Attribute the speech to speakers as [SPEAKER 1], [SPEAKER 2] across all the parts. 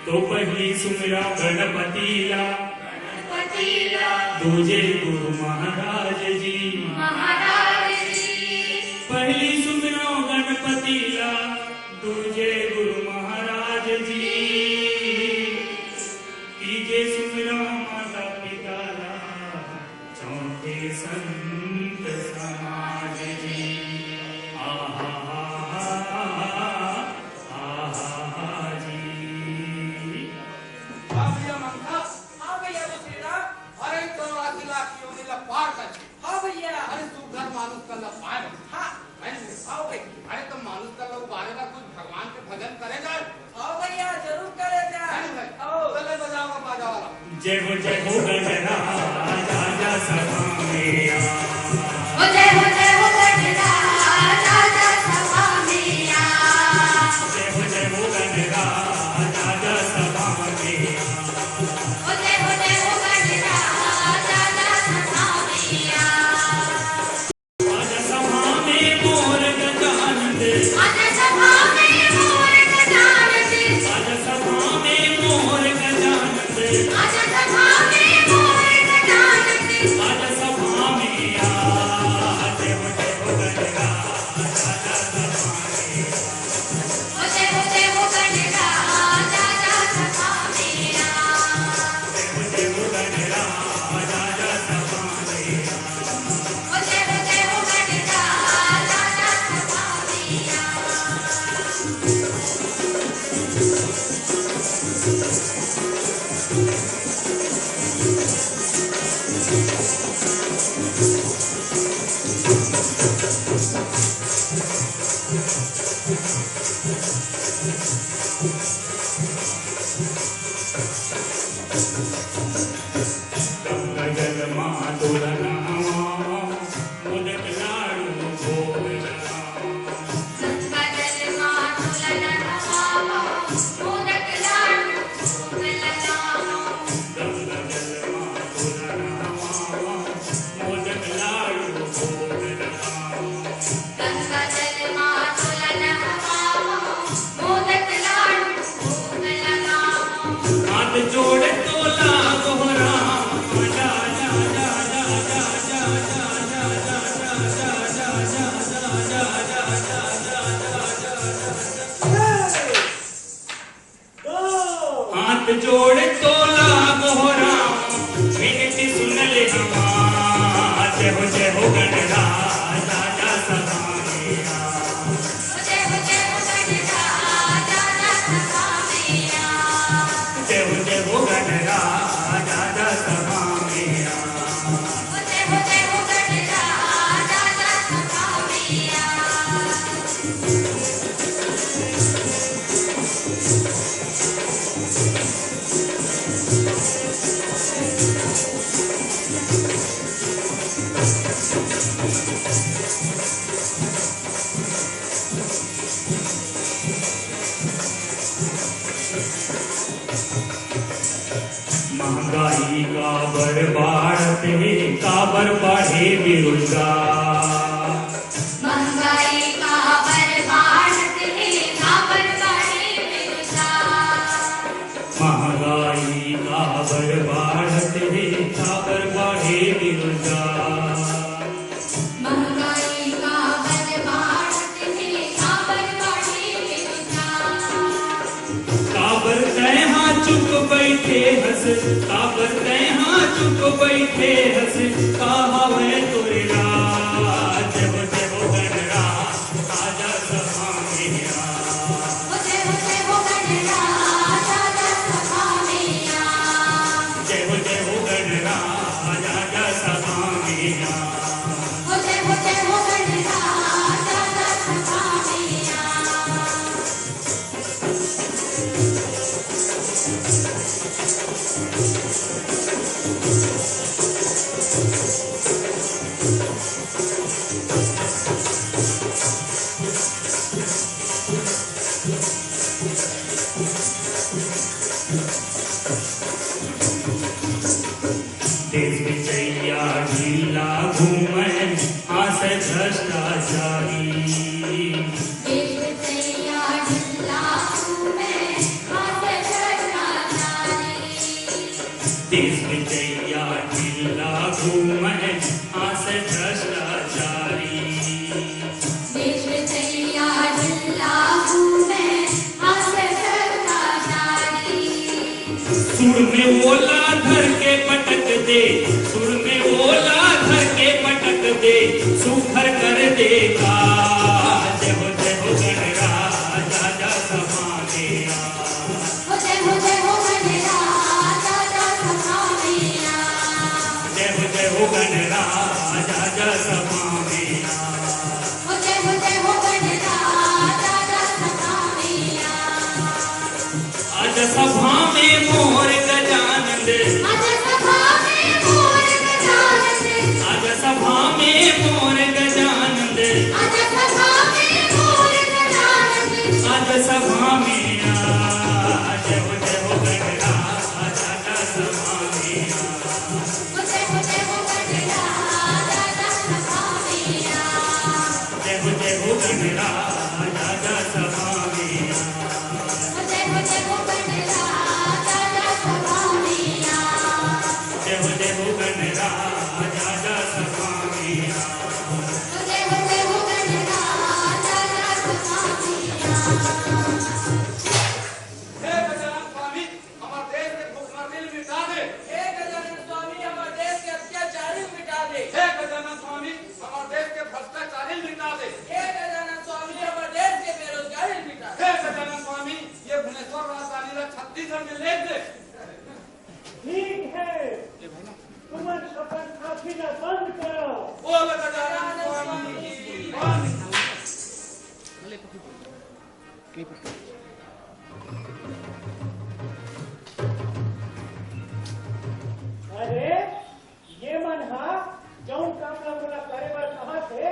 [SPEAKER 1] तो पहिली सुमिरा गणपतीला तुझे गुरु महाराज जी पहिली सुमिरा गणपतीला तुझे गुरु महाराज जी तीजे सुमिरा माता पिताला चौथे संत समाज जी
[SPEAKER 2] भगवान के भजन करेगा। हाँ भैया जरूर करेगा। चले बजाओ बाजा वाला।
[SPEAKER 1] जय हो गणराज राजा सभा में आ।
[SPEAKER 3] जय हो गणराज राजा सभा में आ।
[SPEAKER 1] जय हो गणराज राजा सभा में आ।
[SPEAKER 3] जय हो गणराज राजा सभा में आ।
[SPEAKER 1] आज सभा में मोर गजानन
[SPEAKER 3] आज सभा में मोर गजानन
[SPEAKER 1] आज सभा में मोर गजानन
[SPEAKER 3] आज सभा में मोर गजानन
[SPEAKER 1] आज सभा में आ। जय हो गणराज राजा सभा में आ।
[SPEAKER 3] जय हो गणराज राजा सभा में आ।
[SPEAKER 1] जय हो गणराज राजा सभा में आ।
[SPEAKER 3] जय हो गणराज राजा सभा में आ।
[SPEAKER 1] गंगा जल माधुर नामा मोदक लाडू भोग लगाओ।
[SPEAKER 3] गंगा जल माधुर नहावा मोदक लाडू भोग लगाओ।
[SPEAKER 1] गंगा जल माधुर नामा मोदक लाडू भोग लगाओ।
[SPEAKER 3] गंगा जल माधुर नहावा मोदक लाडू भोग लगाओ।
[SPEAKER 1] हाथ जोड़ तोला गोहरा जा जा जा जा जा जा जा जा जा जा जा जा हाथ जोड़ तोला गोहरा विनती सुन ले हमार। जय हो गणराज राजा सभा में आ।
[SPEAKER 3] जय हो गणराज राजा सभा में आ।
[SPEAKER 1] जय हो गणराज राजा सभा में आ।
[SPEAKER 3] जय हो गणराज राजा सभा में आ। महंगाई का बरबाड़ते काबर बढ़े बेरोजगार। महंगाई का बरबाड़त है काबर बढ़े बेरोजगार।
[SPEAKER 1] महंगाई का बरबाड़ते काबर बढ़े बेरोजगार।
[SPEAKER 3] महंगाई का बरबाड़त है काबर बढ़े बेरोजगार।
[SPEAKER 1] काबर तैहा चुप बैठे हंस काबर तैहा चुप बैठे हंस कहा वह तोरे राज। जय हो गणराज राजा सभा में आ।
[SPEAKER 3] जय हो गणराज राजा सभा में आ।
[SPEAKER 1] जय हो गणराज राजा सभा में आ।
[SPEAKER 3] जय हो गणराज राजा सभा में आ।
[SPEAKER 1] सुर में ओला धर के पटक दे, सुर में ओला धर के पटक दे, सुखर कर देगा। जय हो गणराज आजा समा मेरा।
[SPEAKER 3] जय हो गणराज आजा समा मेरा।
[SPEAKER 1] जय हो गणराज आजा समा मेरा।
[SPEAKER 3] जय हो गणराज आजा समा मेरा।
[SPEAKER 1] आज सभा में मोर गजानंद,
[SPEAKER 3] आज सभा में मोर गजानंद,
[SPEAKER 1] आज सभा में मोर गजानंद,
[SPEAKER 3] आज सभा में मोर गजानंद,
[SPEAKER 1] आज सभा में आ। जय हो गणराज आजा सभा मेरा।
[SPEAKER 3] जय हो गणराज आजा समा मेरा।
[SPEAKER 1] जय हो गणराज आजा सभा मेरा।
[SPEAKER 3] जय हो गणराज आजा समा मेरा।
[SPEAKER 1] जय हो गणराज आजा सभा मेरा।
[SPEAKER 3] जय हो गणराज आजा समा मेरा।
[SPEAKER 2] हे गजानन स्वामी हमारे देश के भूखमरी मिटा दे। हे गजानन स्वामी हमारे देश के अत्याचारी मिटा दे। हे गजानन स्वामी हमारे देश के भ्रष्टाचारी मिटा दे। हे गजानन स्वामी हमारे देश के बेरोजगारी मिटा दे। हे गजानन स्वामी ये भुवनेश्वर राजधानी छत्तीसगढ़ में ले दे।
[SPEAKER 4] ठीक है, तुम शपथ खाती न बंद करो।
[SPEAKER 2] बोल गजानन स्वामी की बंद।
[SPEAKER 4] अरे ये मन हा जौन काम ला मोला करे बर कहा थे,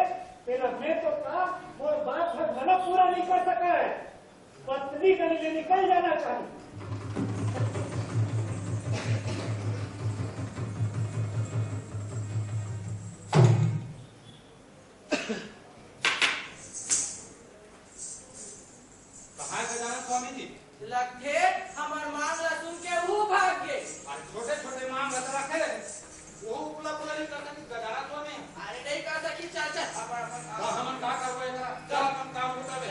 [SPEAKER 4] तेरा मैं तो का मोर बात है भला पूरा नहीं कर सका है। पत्नी कहीं ले निकल जाना चाहिए।
[SPEAKER 2] कहाँ है गजानन स्वामी जी?
[SPEAKER 5] लखे हमार मांग ला सुन के वो भाग गए।
[SPEAKER 2] छोटे छोटे मांग रखे रहे वो पुला पुला नहीं करता कि गजानन स्वामी।
[SPEAKER 5] अरे नहीं कर सकी चाचा।
[SPEAKER 2] हम का करबे जरा चल हम काम उठावे।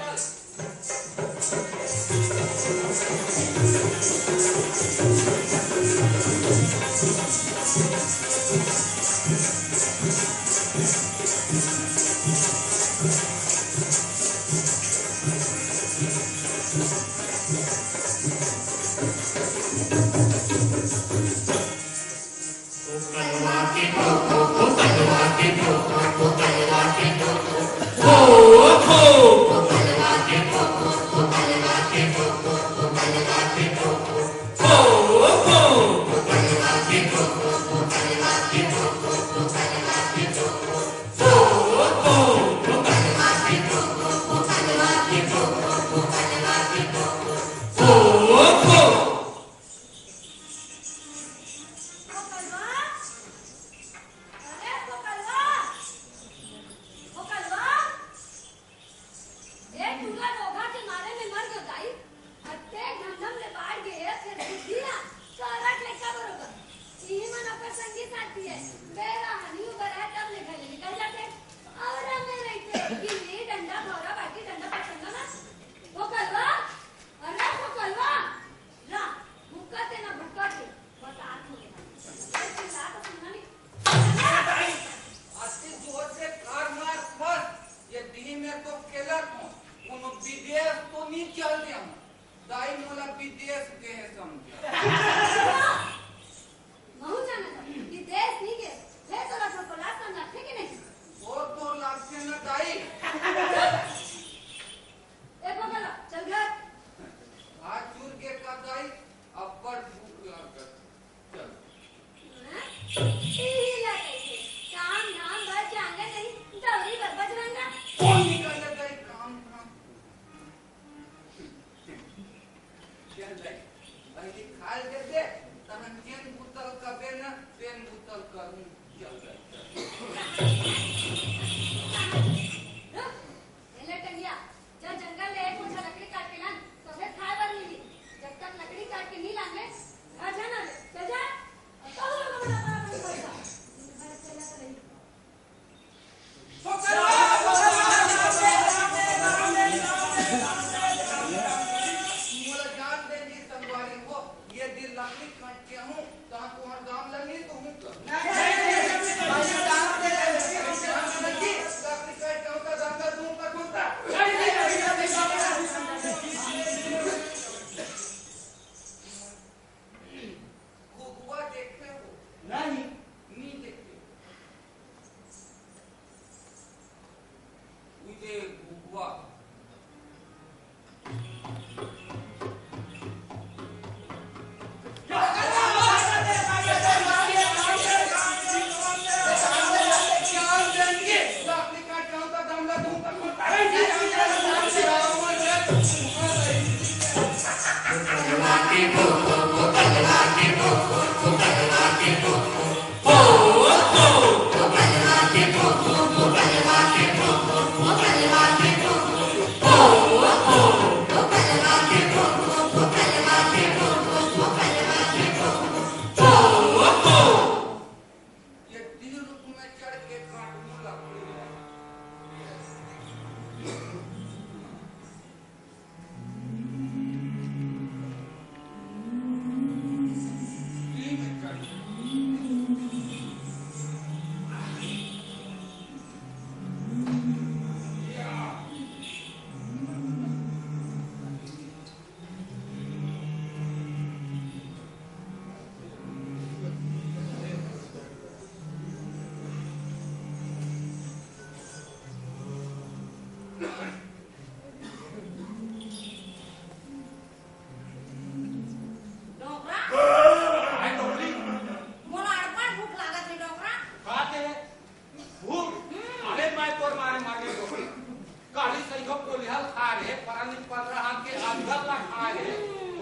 [SPEAKER 2] रानी 15 हाथ के अधर ला खाए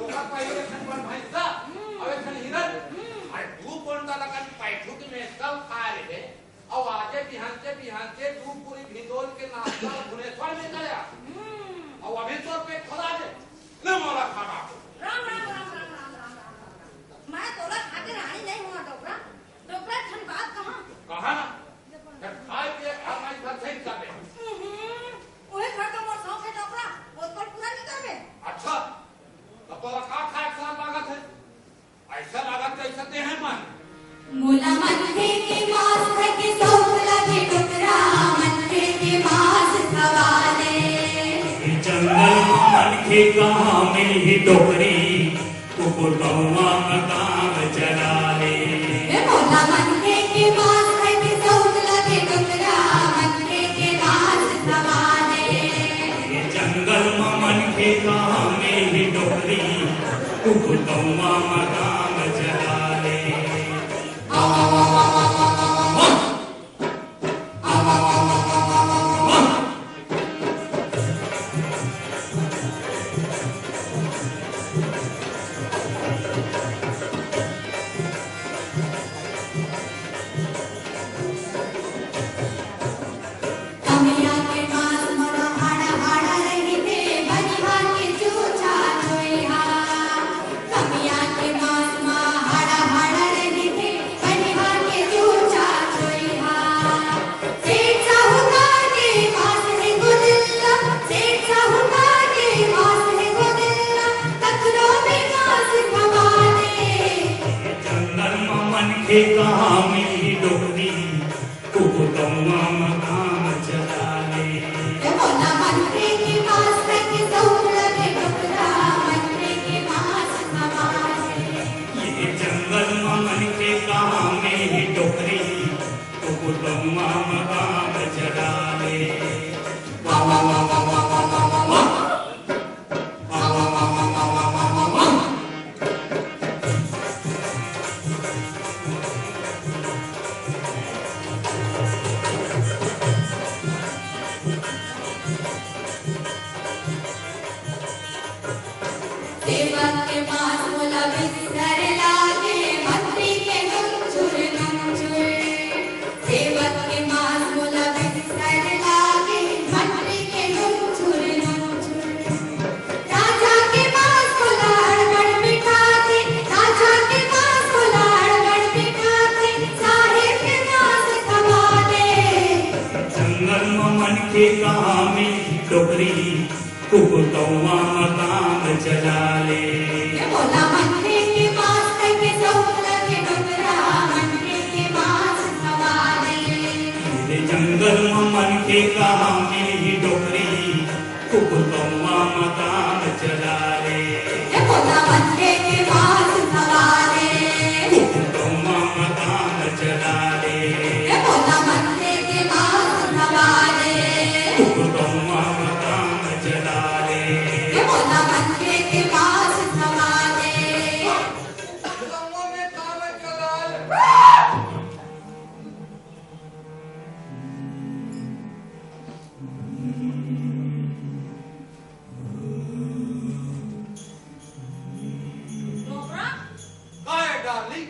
[SPEAKER 2] ओकर पहिले खन पर भैंसा अबे खन हिरन अरे 2 क्विंटल लगन पैठुक में सब खाए रे और आजे बिहानचे 2 पूरी भिंडोल के नाश्ता भुवनेश्वर में गया और अभी तो पे खुला दे न मोला खाना
[SPEAKER 3] राम राम राम राम राम राम मैं तोला खाके रानी नहीं हुआ डोकरा डोकरा ठन बात कहां
[SPEAKER 2] जब खाए पिए खाना इधर सही कर दे
[SPEAKER 3] ओए घर का मोर शौक है डोकरा बोतल पूरा नहीं करबे
[SPEAKER 2] अच्छा तो तोरा का खाए साथ लागत है ऐसा लागत कैसे दे है मन
[SPEAKER 3] मोला मनखे के मांस के शौक लगे डोकरा मनखे के मांस खवाले
[SPEAKER 1] जंगल मनखे कहाँ मिली डोकरी कुकुर कौआ मकान चला ले
[SPEAKER 3] मोला मनखे के मांस के शौक लगे डोकरा मनखे के मांस खवाले
[SPEAKER 1] जंगल मनखे कहाँ मिली डोकरी कुकुर कौआ मकान चला ले
[SPEAKER 3] कमिया के मांस मोरा हाड़ा हाड़ा रही थे बनिहा के चूचा जोइहा कमिया के मांस मा हाड़ा हाड़ा रही थे बनिहा के चूचा जोइहा सेठ साहूकार के मांस है गुदिल्ला सेठ साहूकार के मांस है गुदिल्ला कचरों में मांस खवाले
[SPEAKER 1] जंगल मनखे कहाँ मिली डोकरी कुकुर कौआ मकान चला ले
[SPEAKER 3] मोला मनखे के मांस के शौक लगे डोकरा मनखे के मांस खवाले
[SPEAKER 1] ये जंगल मनखे कहाँ मिली डोकरी कुकुर कौआ मकान चला ले
[SPEAKER 3] सेवक के पास मोला बिस्तर लागे मंत्री के नुचुर सेवक के पास मोला बिस्तर लागे मंत्री के नुचुर राजा के पास मोला अड़गड़ बिठाते राजा के पास मोला अड़गड़ बिठाते साहेब के पास खवा दे
[SPEAKER 1] जंगल मनखे कहाँ मिली डोकरी कुकुर कौआ मकान चला ले
[SPEAKER 3] मोला मनखे के पास के शौक लगे डोकरा मनखे के पास खवाले
[SPEAKER 1] ये जंगल मनखे कहाँ मिली डोकरी कुकुर कौआ मकान चला ले
[SPEAKER 3] मोला मनखे के पास खवाले
[SPEAKER 1] कुकुर कौआ मकान चला ले
[SPEAKER 3] मोला मनखे के पास खवाले
[SPEAKER 1] कुकुर कौआ मकान चला ले
[SPEAKER 3] मोला मनखे के पास खवाले
[SPEAKER 2] गंगों में काम चलाल
[SPEAKER 3] डोकरा
[SPEAKER 2] काय डार्लिंग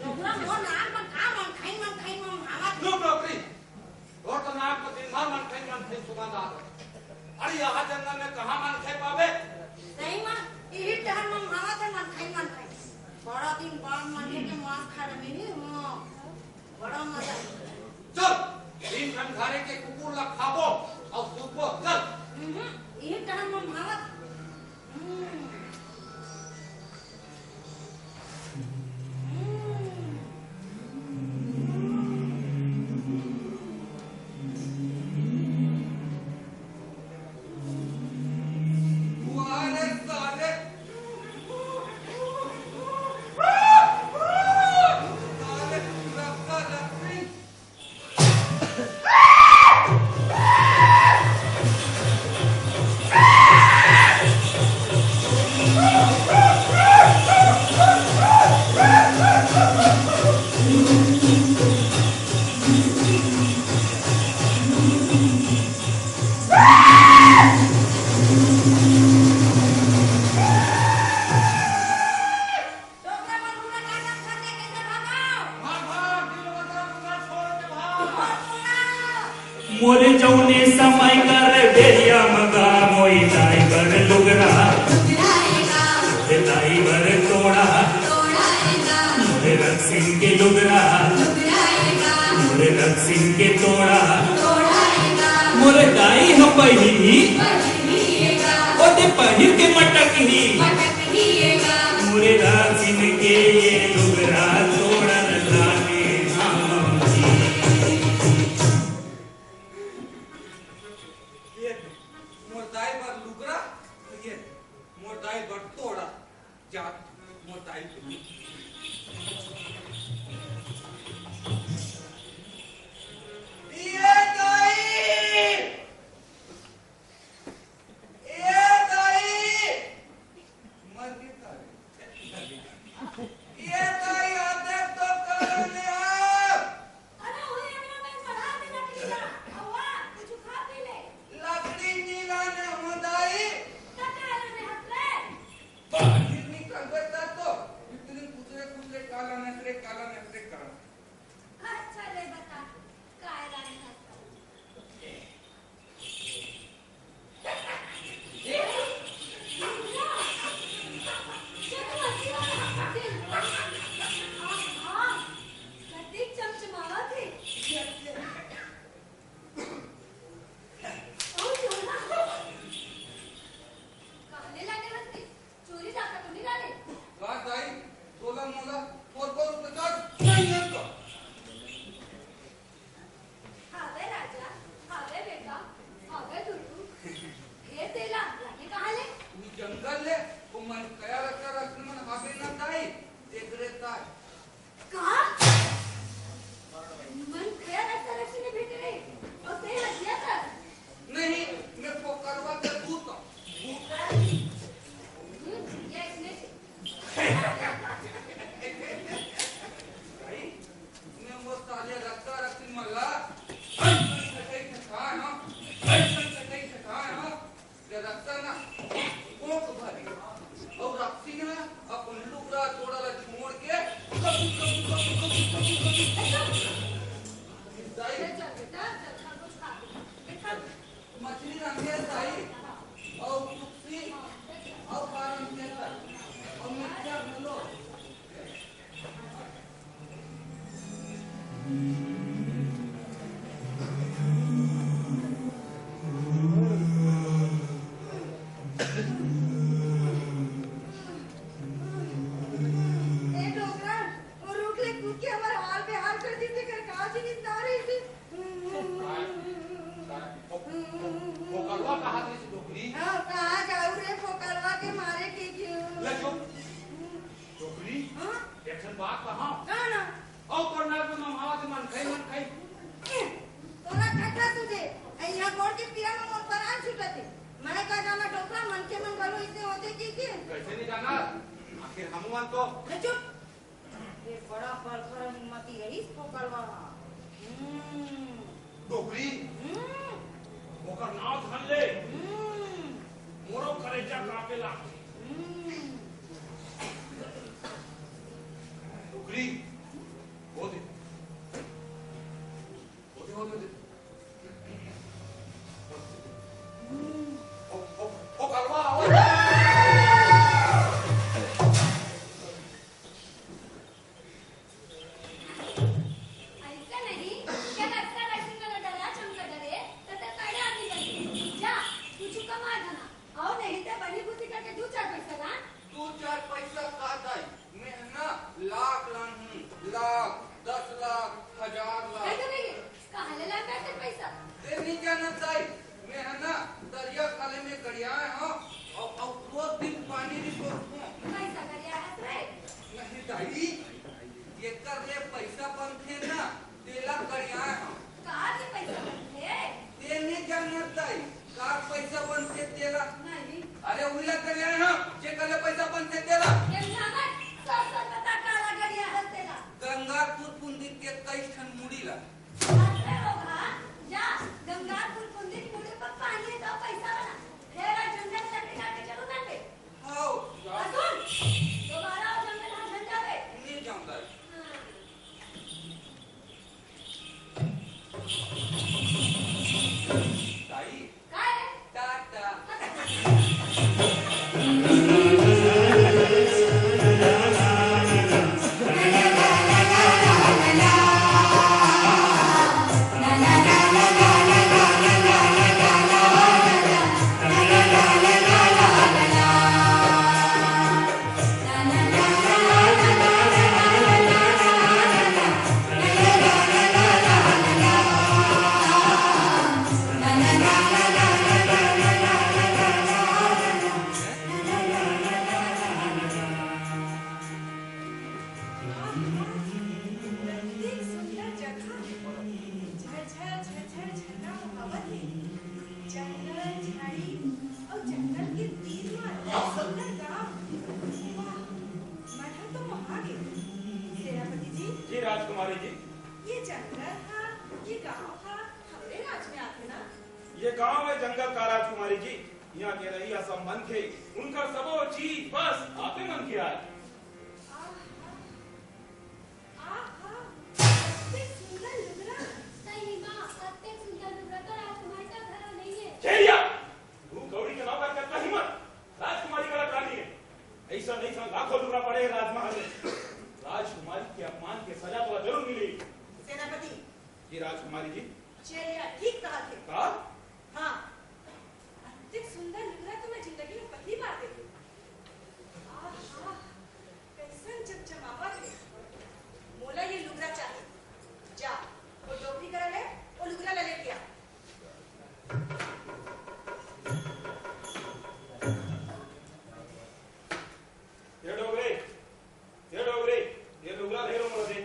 [SPEAKER 3] डोकरा मोर नाम मन खाई मन हावा
[SPEAKER 2] नो डोकरी और तो नाम को दिन भर मन खाई सुगंध आ अरे यहाँ जंगल में कहाँ मन खाई पावे
[SPEAKER 3] सही मां यही टहर मन हावा थे मन खाई बड़ा दिन बाद मनखे के मांस खा रहे मेरी हां बड़ा मजा
[SPEAKER 2] चल दिन घंटारे के कुकुर ला खाबो और सुबो चल
[SPEAKER 3] यही टहर मन हावा
[SPEAKER 2] वारे सारे सारे रफ्ता रफ्ती
[SPEAKER 1] हित मटक ही
[SPEAKER 3] मटकिएगा
[SPEAKER 1] मोरे रासिन के ये लुगरा तोड़न लागे हाँ जी।
[SPEAKER 2] ये मोरदाई पर लुगरा ये मोरदाई पर तोड़ा जात मोरदाई पे ये दाई मर गया ये दाई आते तो कर ले आप
[SPEAKER 3] अरे ओए हमरा में पढ़ा देना किया अवा कुछ खा पी ले
[SPEAKER 2] लकड़ी नीला ने मोरदाई
[SPEAKER 3] कटाल में हटले
[SPEAKER 2] बाहर निकल बेटा तो इतने कुतरे काला नसरे करा
[SPEAKER 3] अच्छा ले बता काय रानी हंसता
[SPEAKER 2] का दाई तोला मोला और रुपए का नहीं है तो तू जंगल ले वो मन कया रखना मन हाबे ना दाई देख रे ताई नहीं मैं पोकरवा के दूत दाई मैं वो साले रखती मल्ला कहीं खा ना कहीं खा ना ये रखता ना कोक भरी और रखती ना अपन लुगड़ा तोड़ा ला छोड़ के दाई मछली रंगे दाई और कुप्सी और पारन के और मिर्चा भलो पोकरवा कहा थी डोकरी ले चुप डोकरी एक्शन बात कहां और करना तो ममहावा से मन खाई कैसे नहीं जाना आखिर हम तो
[SPEAKER 5] बड़ा परखर मती रही पोकलवा
[SPEAKER 2] डोकरी ओकर नाव धन ले मोरो करेजा कापेला डोकरी हो दे ओ कलवा आओ तू चार पैसा का दाई मैं ना लाख लान हूँ लाख 10 लाख 1000 लाख ते नहीं जाना दाई मैं है ना दरिया खाले में गड़िया हूँ और रोज दिन पानी नहीं छोड़ूं नहीं दाई ये कर ले पैसा बनते ना तेला गड़िया हूँ ते नहीं जाना दाई कार पैसा बनते तेला अरे उला गड़िया हूँ जे कले पैसा बनते तेला गंगापुर पुंदित के कई ठन मुड़ी ला हाउ नहीं जानता दाई Tata
[SPEAKER 3] La la la la la la la la la
[SPEAKER 6] राजकुमारी जी, यहाँ के रही सब मन थे, उनका सबो चीज बस आपे मन किया है। चेरिया, तू गौरी के नौकर करता हिम्मत, राजकुमारी का रानी है। ऐसा नहीं था, लाखों लुगड़ा पड़े राजमहल में। राजकुमारी के अपमान की सजा तो जरूर मिली।
[SPEAKER 5] सेनापति
[SPEAKER 6] जी राजकुमारी जी,
[SPEAKER 5] चेरिया ठीक कहा थे।
[SPEAKER 6] कहा?
[SPEAKER 5] हाँ, अत्यंत सुंदर लुगड़ा तो मैं जिंदगी में पहली बार देखी। आहा, कैसन चमचमावत है। मोला ये लुगड़ा चाहिए। जा, वो डोकरी करा ले, वो लुगड़ा ले लेके आ।
[SPEAKER 6] ये डोगरे, ये लुगड़ा ले लो मुझे।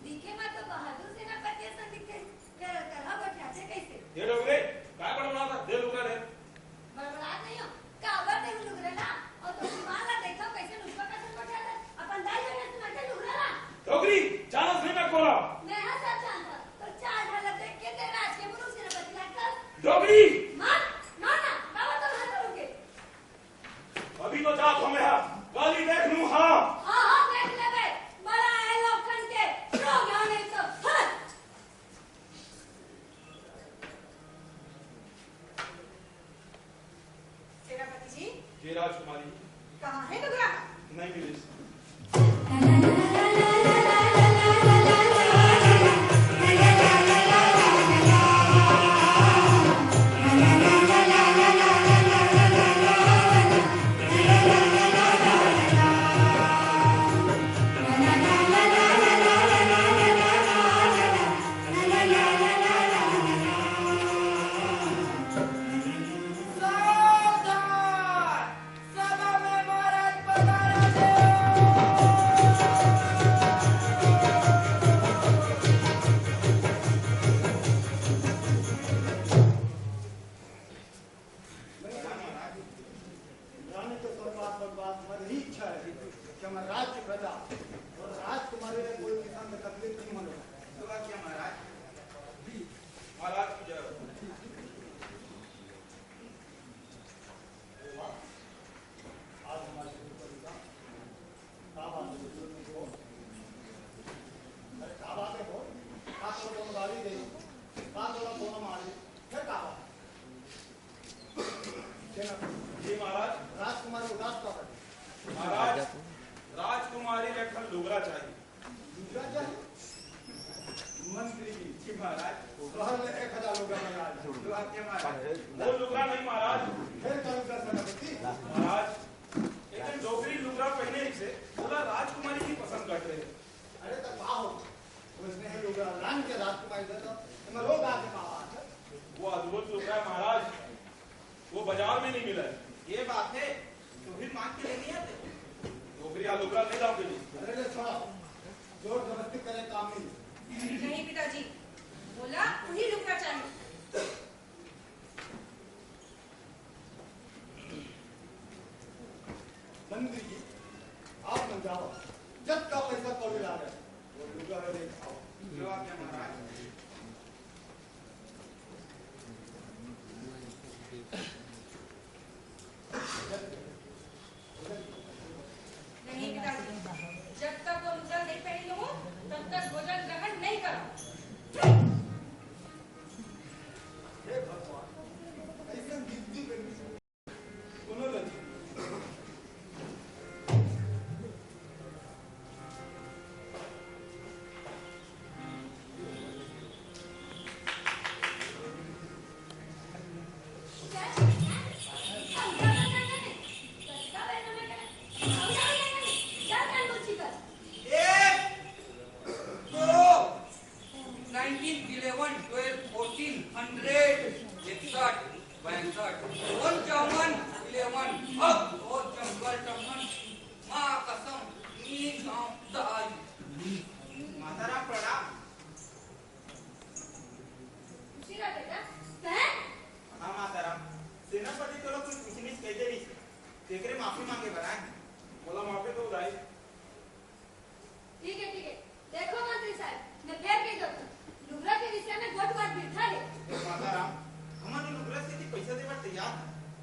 [SPEAKER 3] दिखे मत तो बहादुर सेनापति ऐसा दिखे तरह बैठाते कैसे?
[SPEAKER 6] ये डोगरे, काय बड़बड़ा था? दे लुगड़ा दे।
[SPEAKER 3] बड़बड़ात नहीं हो, काबर दे लुगड़ा ना और तो माला देखो कैसे नुस्खा कैसे बैठाते अपन दाई जगह से बैठे लुगड़ा ना।
[SPEAKER 6] डोगरी, जानस नहीं मैं कोला।
[SPEAKER 3] मैं हाँ सब जानता, तो चार ढाला देख के तेरा आज के मुनुष सेनापति लगता।
[SPEAKER 6] डोगरी,
[SPEAKER 3] मत, ना काबर तो हाथ रुके।
[SPEAKER 6] अभी तो जात हमें है, गाली देख लूं हाँ।
[SPEAKER 3] हाँ देख ले बे, बड़ा है लोखंड के, रोग आने तो हट।
[SPEAKER 5] सेनापति जी,
[SPEAKER 6] जी राजकुमारी,
[SPEAKER 5] कहाँ है लुगड़ा?
[SPEAKER 6] नहीं मिली।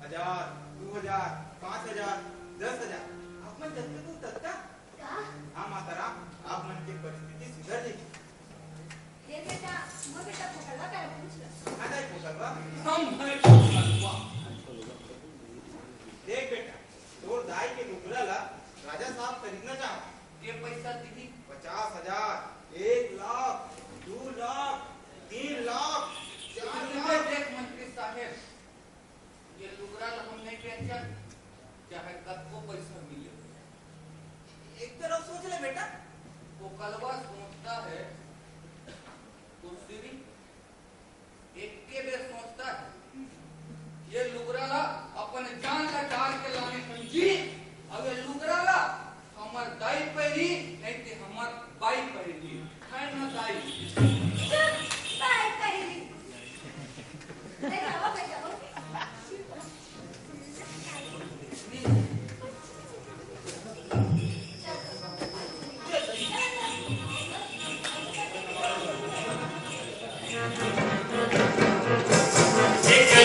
[SPEAKER 7] 1000, 2000, 5000, 10,000 आप मन जब तक तत्का हाँ माताराम आप मन की परिस्थिति सुधर जाएगी
[SPEAKER 3] हे बेटा मग बेटा पकडला काय पूछला
[SPEAKER 7] आता ही पोकलवा
[SPEAKER 2] हम है पोकलवा
[SPEAKER 7] देख बेटा तोर दाई के लुगड़ा ला राजा साहब खरीदना चाहो
[SPEAKER 2] ये पैसा दीदी
[SPEAKER 7] 50,000, 1 लाख, 2 लाख, 3 लाख, 4 लाख
[SPEAKER 2] देख मंत्री साहब ये लुगरा हम नहीं बेचन चाहे कब को पैसा मिले
[SPEAKER 7] एक तरफ सोच ले बेटा
[SPEAKER 2] वो कलवा सोचता है तो सिर्फ एक के बेर सोचता है ये लुगराला अपने जान का डाल के लाने समझी अब ये लुगराला हमार दाई पहली नहीं ते हमार बाई पहली है ना दाई
[SPEAKER 3] काय करेली ले जाओ बेटा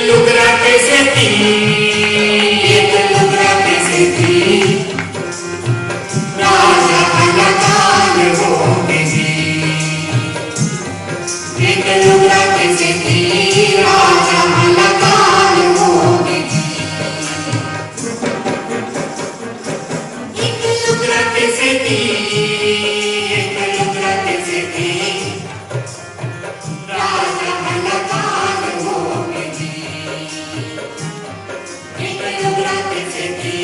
[SPEAKER 1] लुगरा कैसे थी एक लुगरा कैसे थी राजा अलगान हो गई एक लुगरा कैसे थी राजा अलगान हो गई एक लुगरा कैसे थी एक लुगरा कैसे थी राजा अलगान हो गई एक लुगरा कैसे थी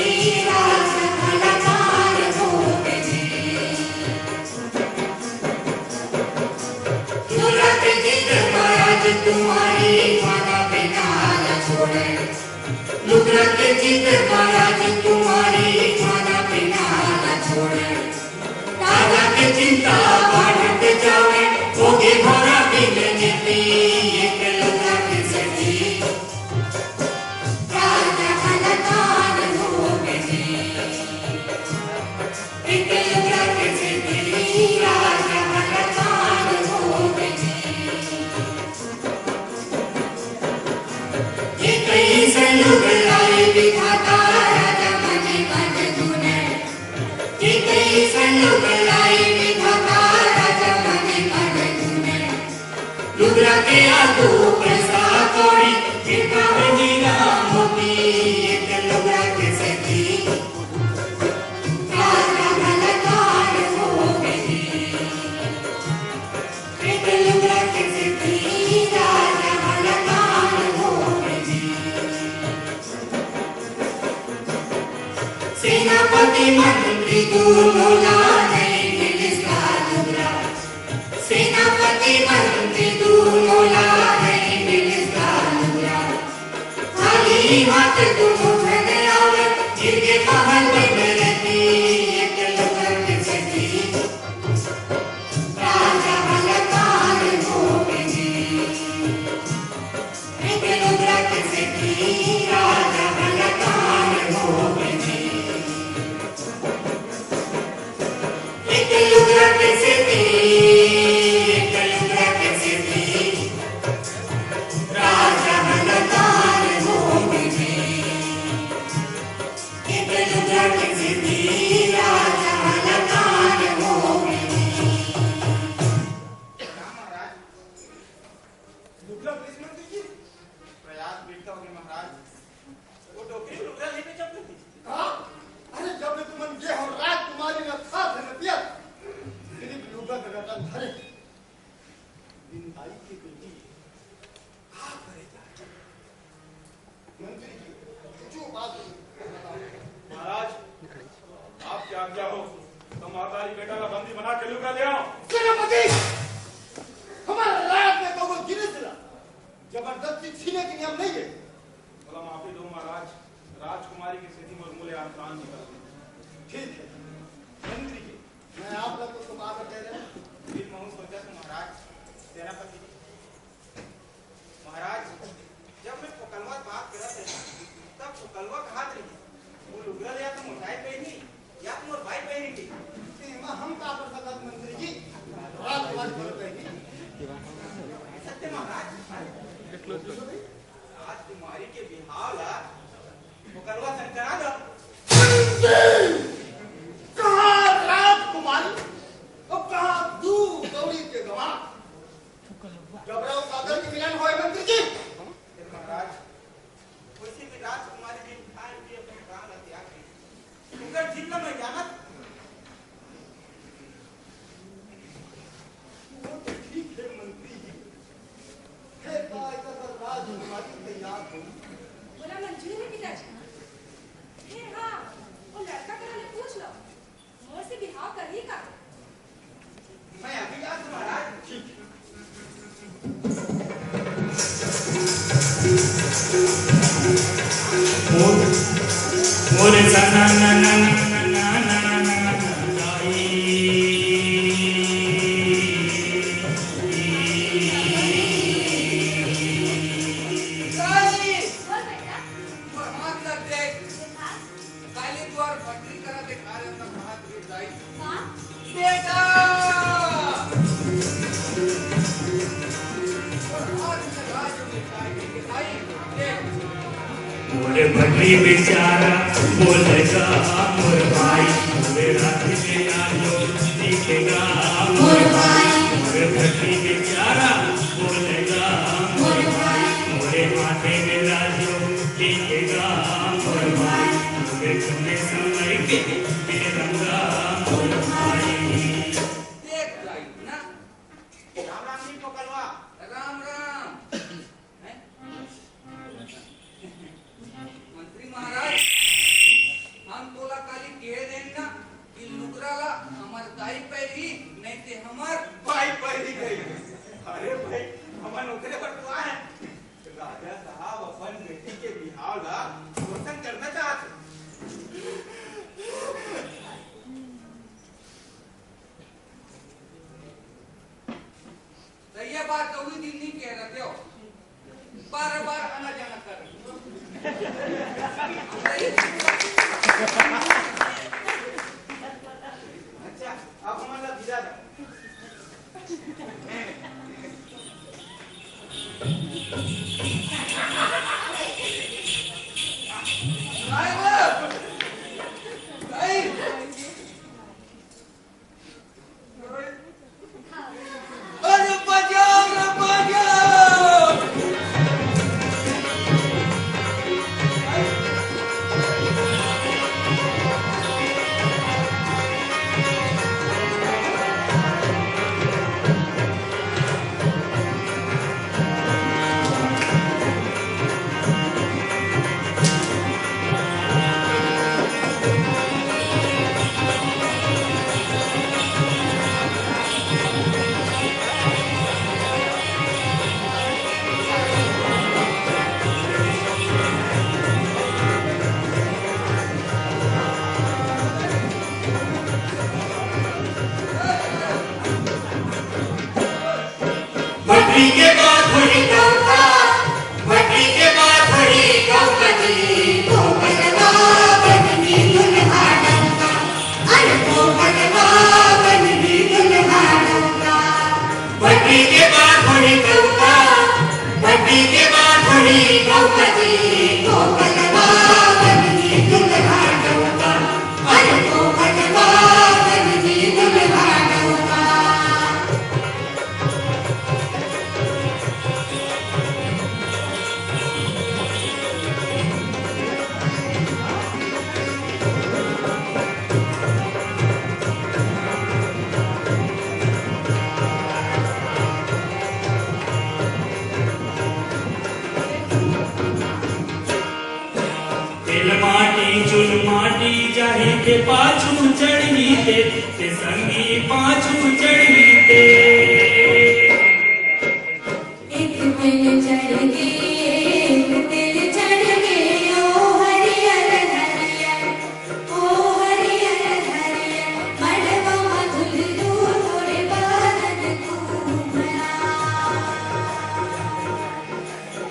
[SPEAKER 1] राजा अलगान हो गई लुगरा के जिद महाराज तुम्हारी माना बिना न छोड़े लुगरा के जिद महाराज तुम्हारी माना बिना न छोड़े राजा के चिंता बढ़ते जावे होगे भरा बिन नीति एक लुगरा कैसे थी राजा अलगान हो गई एक लुगरा कैसे थी राजा अलगान हो गई ये कैसे लुगराए विधाता राजा मने मन धुने ये कैसे लुगराए विधाता राजा मने मन धुने लुगरा के आगू पैसा कौड़ी जितना जीना मोती एक लुगरा कैसे थी राजा अलगान हो गई एक लुगरा कैसे थी राजा अलगान हो गई सेनापति मंत्री दोनों ला नहीं मिलता लुगरा सेनापति मंत्री दोनों ला नहीं मिलता लुगरा खाली हाथ तुम उठन आवे जिनके महल में रहती एक लुगरा कैसे थी राजा अलगान हो गई एक लुगरा कैसे थी राजा अलगान हो गई एक लुगरा कैसे थी एक लुगरा कैसे थी राजा अलगान हो गई एक लुगरा कैसे थी राजा अलगान हो गई
[SPEAKER 7] क्या महाराज लुगड़ा प्लीज मत कीजिए प्रयास बेटा होगे महाराज वो टोकरी में लुगड़ा लेके चल थी
[SPEAKER 8] हाँ? अरे जब भी तुम ये हो रात तुम्हारी न था न पिया सिर्फ लुगा लगाता भरे दिन भाई की बेटी क्या करेगा मंत्री जी जो बात
[SPEAKER 6] महाराज आप क्या क्या हो तो मातारी बेटा का बंदी बना के लुगा ले आओ
[SPEAKER 8] सेनापति हमारे राज में तो वो गिरे दिला जबरदस्ती छीने के नियम नहीं है
[SPEAKER 6] बोला माफी दो महाराज राजकुमारी की स्थिति में उर्मुले आप प्राण निकल
[SPEAKER 8] ठीक है मंत्री जी मैं आप लोग को बात कह रहा हूँ
[SPEAKER 7] फिर मैं सोचा तो महाराज सेनापति जी महाराज जब मैं पोकलवा बात कर रहा था तब पोकलवा कहा रही वो लुगड़ा लिया तो मोटाई पहनी या तो मोर भाई पहनी थी
[SPEAKER 8] सीमा हम का कर सकते मंत्री जी राजकुमारी पर कहेंगे
[SPEAKER 7] सत्य महाराज राजकुमारी के बिहाव ला ठीक ना मैं जानत
[SPEAKER 8] वो तो ठीक है मंत्री जी, है काय का राजकुमारी तैयार हो।
[SPEAKER 5] बोला मंजूर है पिताजी। हे हाँ, वो लड़का करा ने पूछ लो, मोर से बिहाव कर ही का।
[SPEAKER 7] मैं अभी जा दूं महाराज।
[SPEAKER 8] ठीक है।
[SPEAKER 1] मोर सना ना ना ना ना ना ना ना दाई
[SPEAKER 2] काली
[SPEAKER 5] बोल बेटा।
[SPEAKER 2] और हाथ लग दे।
[SPEAKER 5] देखा?
[SPEAKER 2] काली द्वार भटरी करा दिखा रहे हो हाथ गिर जाए।
[SPEAKER 5] माँ?
[SPEAKER 2] बेटा और हाथ लगा जो दिखाई देख।
[SPEAKER 1] मोर भटरी बेचारा बोलेगा मोर भाई, मोर रात में आयो दिखेगा मोर भाई। मोर भटरी बेचारा बोलेगा मोर भाई, मोरे माथे में राजो दिखेगा मोर भाई। मोरे चुने समय के बेरंगा मोर भाई।
[SPEAKER 2] देख जाई ना।
[SPEAKER 7] राम राम जी पोकलवा।
[SPEAKER 2] राम राम। हैं? मंत्री महाराज, हम तोला काली कह देना कि लुगराला हमार दाई पैरी नहीं ते हमार
[SPEAKER 7] भाई पहली गई। अरे भाई हमारे नौकरी पर तो आए राजा साहब अपन बेटी के बिहाव ला रोशन करना चाहते।
[SPEAKER 2] तो ये बात तो हुई दिन नहीं कह रहे हो, बार बार आना जाना कर
[SPEAKER 7] अच्छा अब हमारा विदा दो।
[SPEAKER 2] अरे बजाओ रे बजाओ।
[SPEAKER 1] भटरी के बाद हुई नौका, भटरी के बाद हुई नौकरी,
[SPEAKER 3] कोपलवा बननी दुल्हा डंका, अरे कोपलवा बननी दुल्हा डंका।
[SPEAKER 1] भटरी के बाद हुई नौका, भटरी के बाद हुई नौकरी,
[SPEAKER 3] कोपलवा बननी दुल्हा डंका, अरे कोपलवा बननी दुल्हा डंका।
[SPEAKER 1] तेल माटी चुन माटी जाही के पाछू चढ़ी ते संगी पाछू चढ़ी ते।
[SPEAKER 3] एक तिल चढ़ गे, एक तिल चढ़ गे, ओ हरियर हरियर, ओ हरियर हरियर। मड़वा मधुलू तोरे बादन घूमना,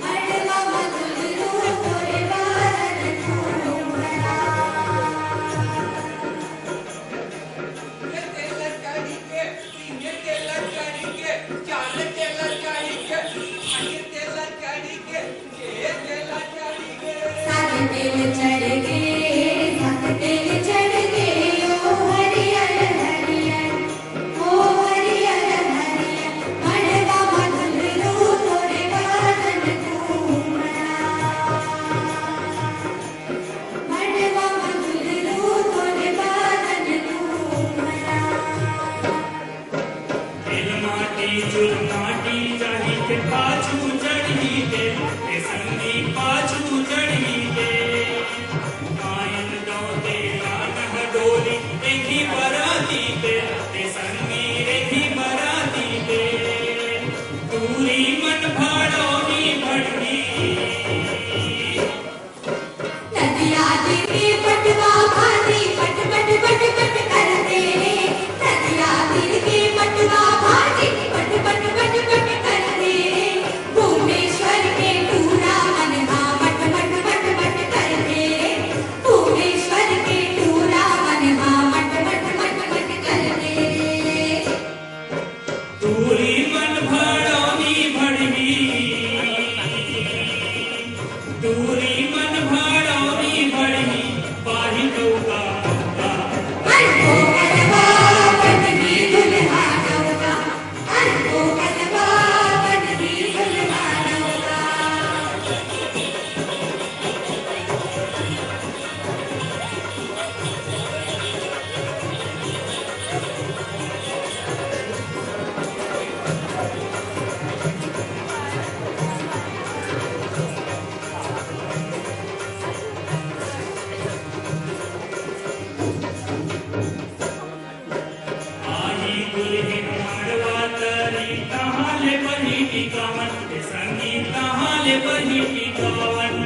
[SPEAKER 3] मड़वा मधुलू तोरे बादन घूमना।
[SPEAKER 2] ये तेल लटकाई के, तीने तेल लटकाई के, चार तेल लटकाई के, आगे तेल लटकाई के, ये तेल लटकाई के।
[SPEAKER 3] सात तिल चढ़ गे, सात तिल चढ़ गे, ओ हरियर हरियर, ओ हरियर हरियर। मड़वा मधुलू तोरे बादन घूमना, मड़वा मधुलू तोरे
[SPEAKER 1] दूरी मन भाड़ौनी बढ़ी पाही कौका
[SPEAKER 3] अनको कलवा बनगी दुल्हा नौका अनको कलवा बनगी दुल्हा नौका
[SPEAKER 1] आही दुल्हन मड़वा तरी कहाँ ले बही टिकावन संगी कहाँ ले बही टिकावन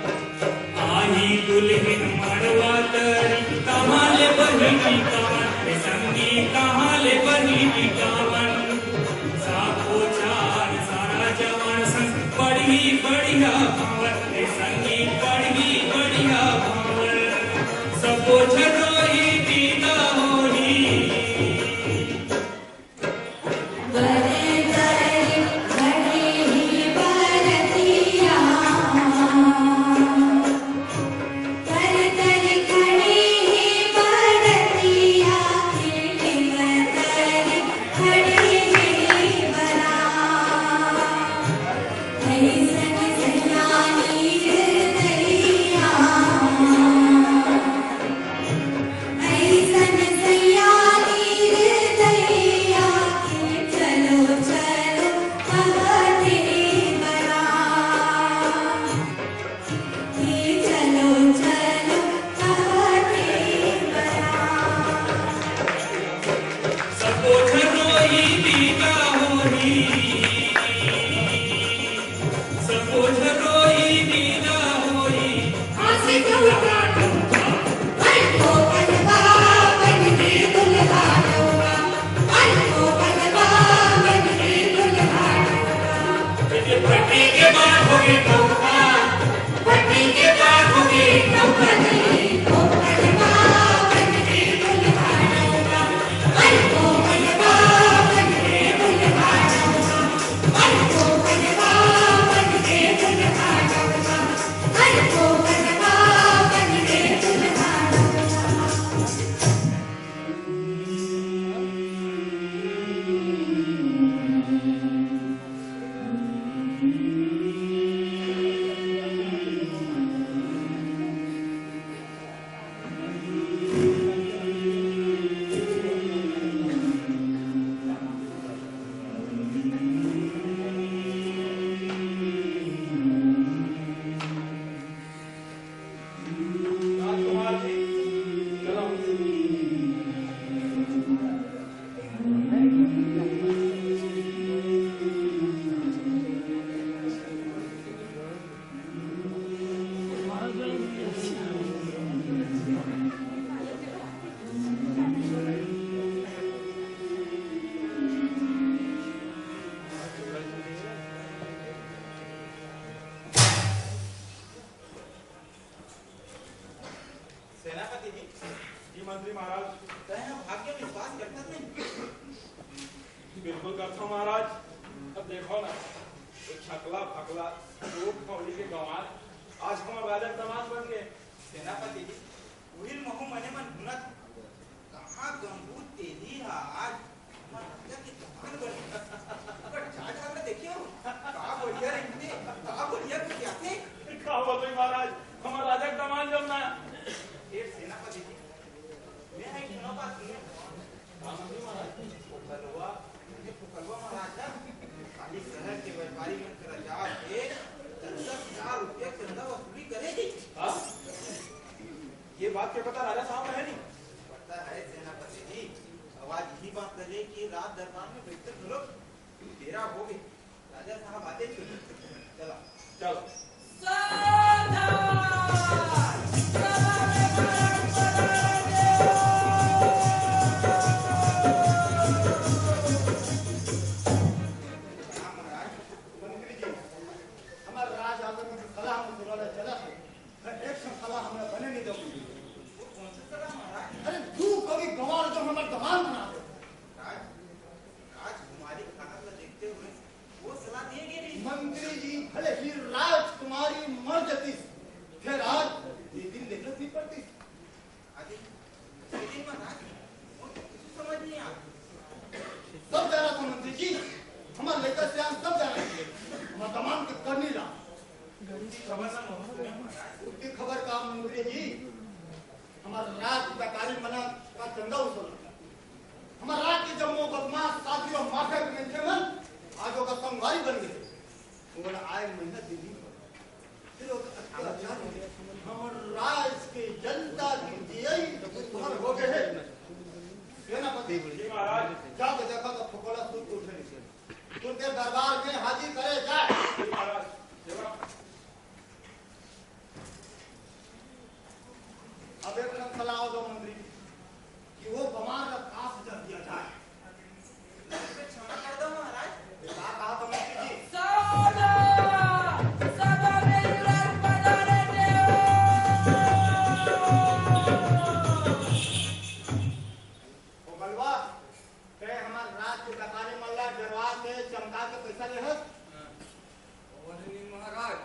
[SPEAKER 1] आही दुल्हन मड़वा तरी कहाँ ले बही टिकावन संगी कहाँ ले बही टिकावन साको चार सारा जवान संग बढ़ी बढ़िया भावर संगी बढ़ी बढ़िया भावर सबो झरोही दीदा होही सबो झरोही दीदा होही सबो झरोही दीदा होही
[SPEAKER 3] आसे कौका अनको कलवा बनगी दुल्हा नौका अनको कलवा बनगी दुल्हा
[SPEAKER 1] ये फटी के बाद होगी नौका
[SPEAKER 3] फटी के बाद होगी नौका अनको कलवा बनगी दुल्हा नौका अनको कलवा बनगी दुल्हा नौका अनको कलवा बनगी दुल्हा नौका अनको कलवा बनगी दुल्हा नौका
[SPEAKER 6] राजकुमार जी चलो
[SPEAKER 7] सेनापति जी
[SPEAKER 6] जी मंत्री महाराज
[SPEAKER 7] कहे हम भाग्य में विश्वास करता नहीं
[SPEAKER 6] बिल्कुल करता हूँ महाराज अब देखो ना एक छकला फकला लोग खौली के गंवार आज हमारे राजा दामाद बन गए
[SPEAKER 7] सेनापति जी उहिल महू मने मन हुनत कहाँ गंभूत तेजी हा आज हमारा राजा की जवान बनी पर झाझा में देखियो कहाँ बढ़िया रहते कहाँ बढ़िया क्या थे
[SPEAKER 6] क्या हुआ तो महाराज हमारा राजा दामाद जमना
[SPEAKER 7] फिर सेनापति जी मैं है कि नौ बात सुनिए पुकलवा महाराजा खाली शहर के व्यापारी में करजा के 10,000 रुपये चंदा वसूली करेगी
[SPEAKER 6] हाँ? ये बात क्या पता राजा साहब है नहीं
[SPEAKER 7] पता है सेनापति जी आवाज यही बात करे कि रात दरबार में बैठते थे लोग तेरा हो गए राजा साहब आते थे चला
[SPEAKER 6] चलो
[SPEAKER 5] सावधान! सभा में खड़ा
[SPEAKER 8] दामाद बना दो।
[SPEAKER 7] राजकुमारी कहाँ का देखते हुए वो सलाह दिएगी नहीं।
[SPEAKER 8] मंत्री जी भले ही राजकुमारी मर जाती, फिर आज ये दिन देखना भी पड़ती।
[SPEAKER 7] आदि लेकिन महाराज वो कुछ समझ नहीं आता।
[SPEAKER 8] सब जाना था मंत्री जी, हमारे लेकर से आज सब जाना चाहिए। हमारा दामाद के कर नहीं रहा। उसकी खबर का मंत्री जी, हमारा राज का कार्य मना का चंदा उसूलना। हमारा राज के जम्मू बदमाश साथी और माफिया के थे मन, आज वो का संगवारी बन गए। वो आए महीना दिल्ली फिर वो अत्याचार हमारे राज के जनता की यही दुश्मन हो गए हैं। सेनापति
[SPEAKER 6] महाराज
[SPEAKER 8] जाके देखा तो फुकोला सूट उठे उनके दरबार में हाजिर करे जाए।
[SPEAKER 6] महाराज सेवा
[SPEAKER 8] अब एक रंग सलाह दो मंत्री कि वो बमान का काफ कर दिया जाए।
[SPEAKER 7] क्षमा कर दो महाराज।
[SPEAKER 8] क्या कहा था मंत्री जी? ओ बलवा ते हमार राज के दरबारी मल्ला दरबार में चमका के पैसा ले हस।
[SPEAKER 2] महाराज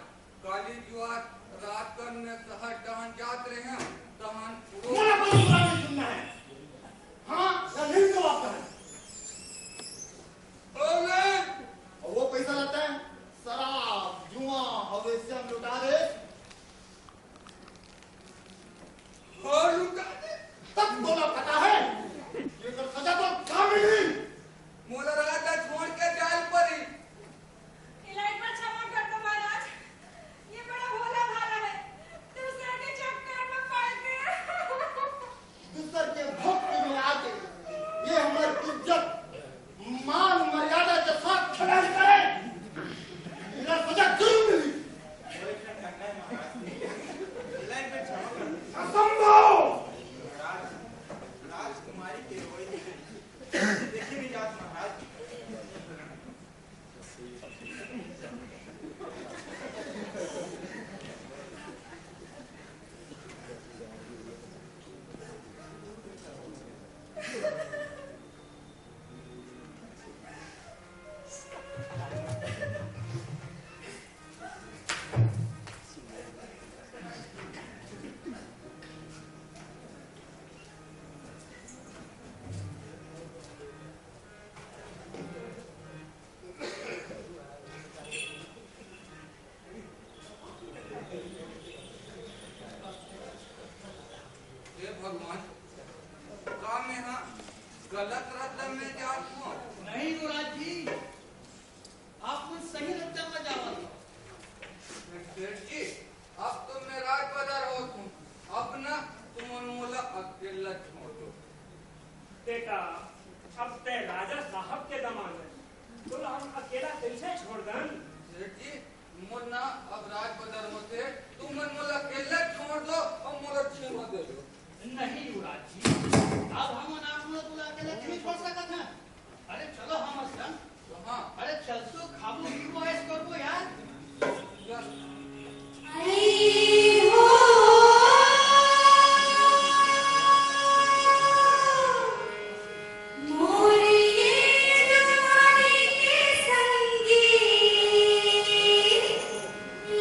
[SPEAKER 2] काली जुआर रात कर में शहर टहन जात रहे हैं टहन
[SPEAKER 8] मेरा कोई बुरा नहीं सुनना है। हाँ या नहीं जवाब है। और वो पैसा लाता है शराब जुआ और इससे हम लुटा दे तब बोला पता है ये तो सजा तो काम नहीं।
[SPEAKER 2] मोला राजा छोड़ के जाल पड़ी।
[SPEAKER 5] इलाही पर क्षमा कर दो महाराज, ये बड़ा भोला भाला है, दूसरे के चक्कर में पड़ गया।
[SPEAKER 8] दूसर के भक्त में आके ये हमारी इज्जत मान मर्यादा के साथ खिलाड़ी करे, मेरा सजा जरूर मिली। असंभव।
[SPEAKER 7] राजकुमारी के रोए देखी नहीं जात महाराज।
[SPEAKER 2] हे भगवान काम में हाँ गलत रत्न में जात हुआ।
[SPEAKER 9] नहीं युवराज जी, आप कुछ सही रत्ता में जावत हो।
[SPEAKER 2] सेठ जी अब तो मैं राज बाजार हो तुम अब ना तुम मोला अकेला छोड़ दो।
[SPEAKER 4] बेटा अब ते राजा साहब के दमाद है, तो हम अकेला कैसे छोड़ दें?
[SPEAKER 2] सेठ जी मुन्ना अब राज बाजार होते तुम मन मोला अकेला छोड़ दो और मोला छीन दे दो।
[SPEAKER 9] नहीं युवराज जी, अब हम आप लोग बुला के नहीं छोड़ सकते हैं। अरे चलो हम असन।
[SPEAKER 2] हाँ
[SPEAKER 9] अरे चल तो खाबू पीबू ऐस करबो यार।
[SPEAKER 3] आई हो मोरे जवानी के संगी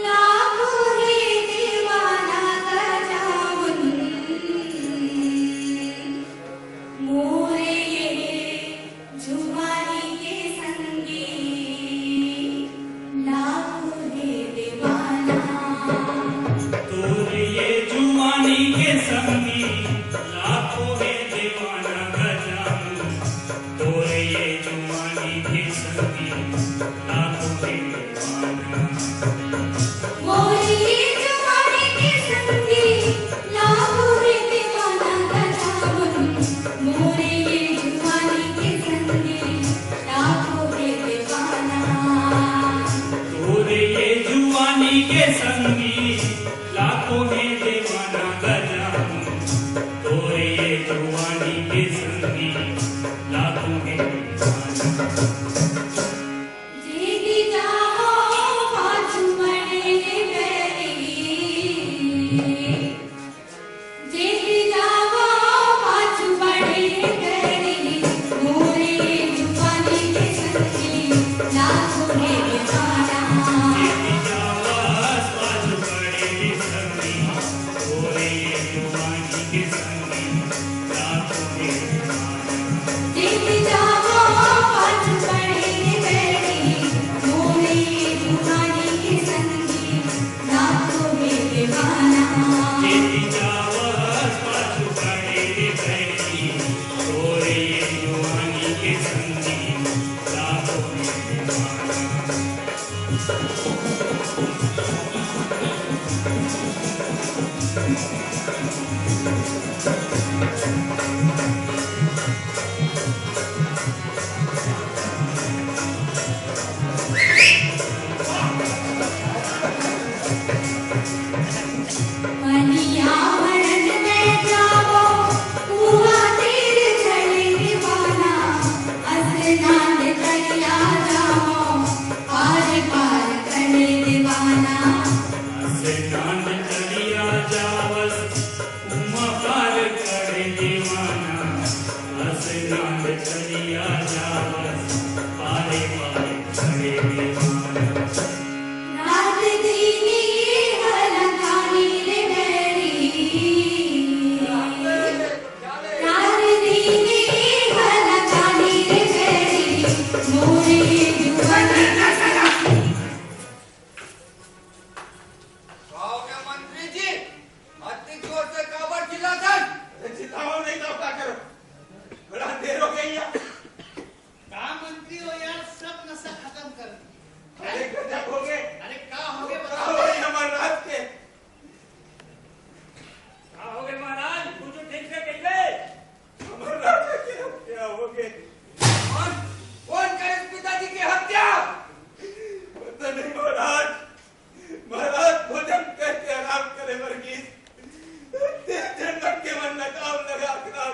[SPEAKER 3] लाखों है दीवाना का जामुन मोरे जुवानी के संगी लाखों है दीवाना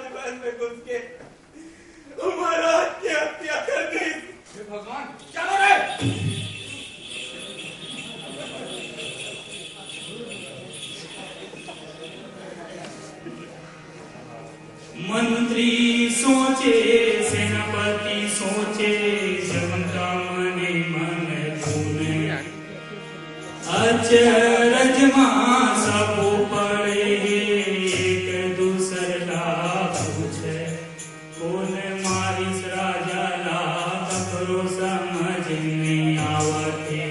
[SPEAKER 6] राजमहल में घुस के महाराज की हत्या कर दी।
[SPEAKER 2] हे भगवान, चलो रे।
[SPEAKER 1] मंत्री सोचे, सेनापति सोचे, जनता मने मन धुने। अचरज मां सब पड़े, एक दूसरा पूछे, कौन मारिस राजा ला, ककरो समझ में आवते।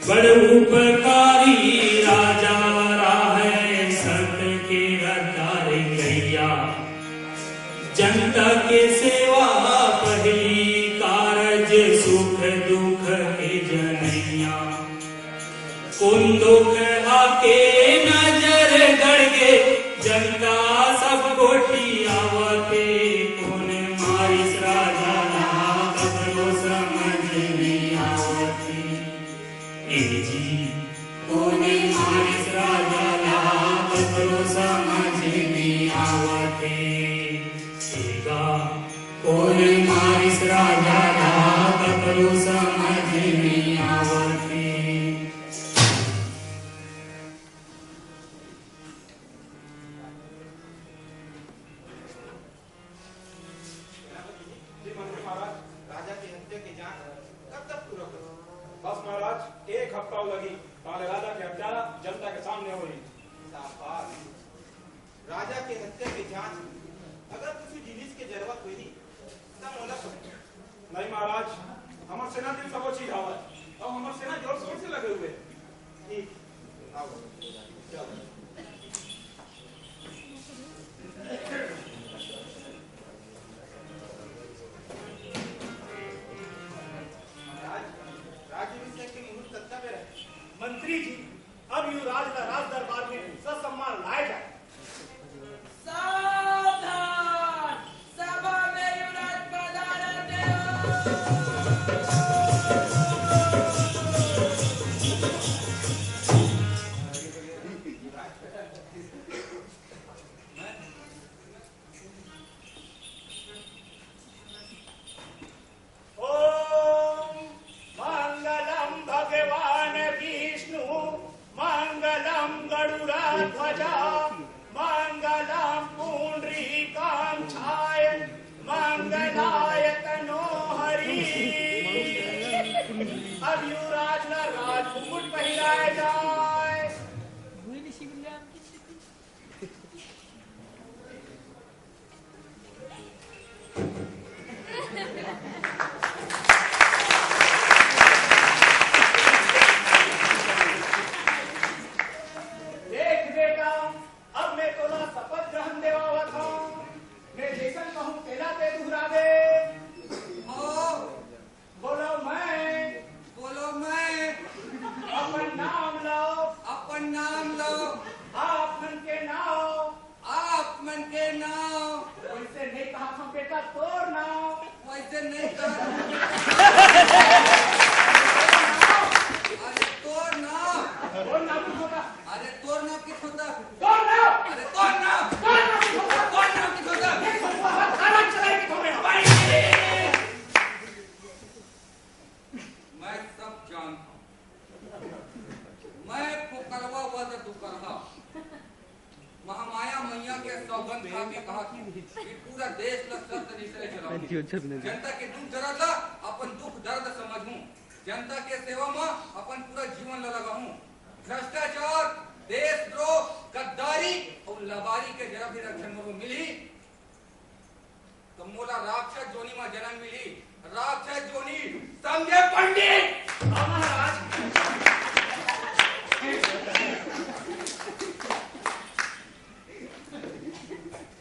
[SPEAKER 1] बड़ उपकारी राजा राहे, संत के रतार गैया। जनता के सेवा पहली कारज, सुख दुख के जनैया। कौन दुख आके नजर गड़ गे, जनता सब कोठी आवते। कौन मारिस राजा ला, ककरो समझ नहीं आवती। ए जी कौन मारिस राजा ला, ककरो समझ नहीं आवते। एगा कौन मारिस राजा ला, ककरो समझ नहीं आवते।
[SPEAKER 7] जी मंत्री महाराज, राजा की हत्या की जांच कब तक पूरा करो?
[SPEAKER 6] बस महाराज, एक हफ्ता लगी ताले राजा की हत्या जनता के सामने हो रही।
[SPEAKER 7] शाबाश। राजा की हत्या की जांच अगर किसी जिनिस की जरूरत हुई तब मोला कहो।
[SPEAKER 6] नहीं महाराज, हमार सेना दिल सब चीज आवत और हमार सेना जोर शोर से लगे हुए।
[SPEAKER 7] ठीक, आओ चलो। महाराज, राज्याभिषेक के मुहूर्त कब में रहे?
[SPEAKER 4] मंत्री जी, अब युवराज का राज दरबार में ससम्मान लाया जाए।
[SPEAKER 2] सावधान, सभा में युवराज पधारते हो।
[SPEAKER 4] ओम मंगलम भगवान विष्णु, मंगलम गरुड़ध्वजा, मंगलम पुंडरीकाक्षाय, मंगलाय तनोहरि। अब युवराज ना राजमुकुट पहनाया जाए। देख बेटा, अब मैं तोला शपथ ग्रहण देवावत हूँ। मैं जैसन कहूँ तेला ते दुहरा दे।
[SPEAKER 2] हो,
[SPEAKER 4] बोलो मैं
[SPEAKER 2] बोलो मैं।
[SPEAKER 4] अपन नाम लो,
[SPEAKER 2] अपन नाम लो।
[SPEAKER 4] आप मन के नाम।
[SPEAKER 2] आप मन के नाम।
[SPEAKER 4] वैसे नहीं कहा हम बेटा तोर नाम।
[SPEAKER 2] वैसे नहीं कर। अरे तोर नाम।
[SPEAKER 4] तोर नाम किस होता?
[SPEAKER 2] अरे तोर नाम किस होता?
[SPEAKER 4] तोर नाम।
[SPEAKER 2] अरे तोर नाम।
[SPEAKER 4] तोर नाम किस होता?
[SPEAKER 2] तोर नाम किस होता?
[SPEAKER 4] एक सौ खाना चलाएगी तुम्हें हमारी।
[SPEAKER 2] मैं सब जानता हूँ। मैं पुकरवा वध दुकरहा। महामाया मैया के सौगंध खा के कहा कि पूरा देश ला सत्य निश्चय चलाऊं। जनता के दुख दर्द ला अपन दुख दर्द समझूं। जनता के सेवा में अपन पूरा जीवन ला लगाऊं। भ्रष्टाचार, देशद्रोह, गद्दारी और लबारी के जरा भी रक्षण में मिली तो मोला राक्षस जोनी में जन्म मिली। राक्षस जोनी समझे पंडित?
[SPEAKER 4] महाराज,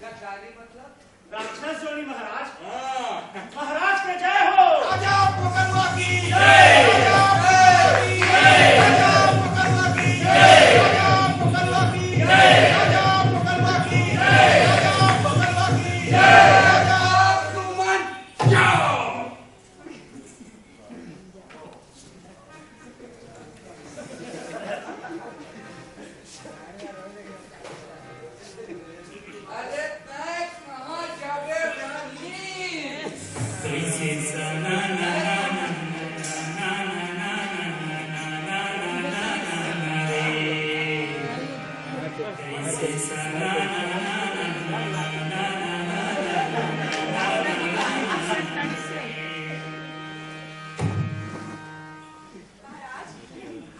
[SPEAKER 2] गद्दारी मतलब
[SPEAKER 4] राक्षस जोड़ी महाराज।
[SPEAKER 6] हाँ।
[SPEAKER 4] महाराज के जय हो।
[SPEAKER 7] राजा पुकरवा की जय। राजा पुकरवा की जय। राजा पुकरवा की जय। राजा पुकरवा की जय। राजा पुकरवा की जय। राजा पुकरवा की जय। राजा
[SPEAKER 2] सुमन जाओ।
[SPEAKER 5] महाराज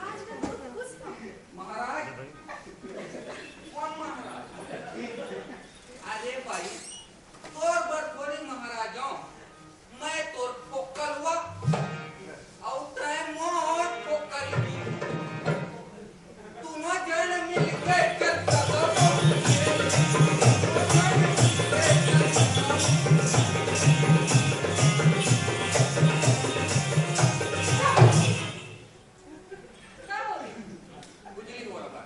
[SPEAKER 5] आज मैं बहुत खुश हूँ।
[SPEAKER 2] महाराज कौन महाराज? अरे भाई तोर बरखोरी महाराजों मैं तोर पोकलवा और तय मोर पोकली दोनों जन मिल के चल सको
[SPEAKER 5] क्या हो गई?
[SPEAKER 2] बुझली हो रहा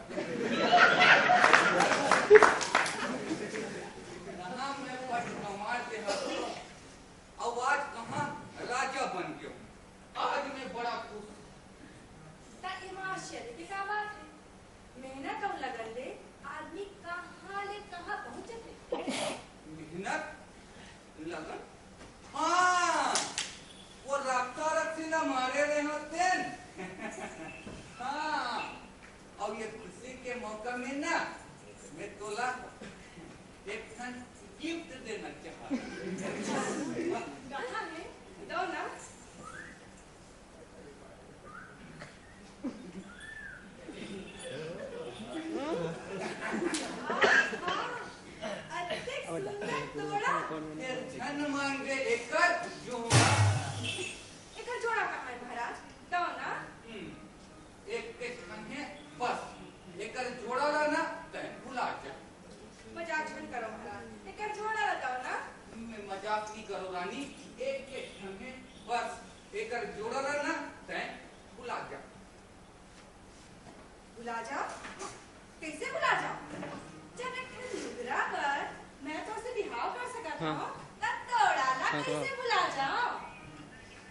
[SPEAKER 2] कहाँ मैं पट कमाल के हूँ और आज कहाँ राजा बन गयो आज मैं बड़ा खुश हूँ।
[SPEAKER 5] ता एमा आश्चर्य की का बात है? मेहनत और लगन ले आदमी कहाँ ले कहाँ पहुँचते।
[SPEAKER 2] मेहनत लगन हाँ वो रास्ता रखी ना मारे रहे होते हाँ और ये खुशी के मौका में ना मैं तोला एक खन गिफ्ट देना चाहता
[SPEAKER 5] कहाँ है? दो ना। अरे सुंदर तोड़ा।
[SPEAKER 2] फिर धन मांगे एक जो
[SPEAKER 5] एकर जोड़ा कहाँ है महाराज? दो ना।
[SPEAKER 2] एक के खन है बस एकर जोड़ा रहा ना तय भुला जा
[SPEAKER 5] मजाक मत करो महाराज। एकर जोड़ा लगाओ ना।
[SPEAKER 2] मैं मजाक नहीं करो रानी एक के खन है बस एकर जोड़ा रहा ना तय भुला जा
[SPEAKER 5] भुला जाओ? कैसे भुला जाओ? जब एक लुगरा पर मैं तो उसे बिहाव कर सका था तब तोड़ा ला कैसे भुला जाओ?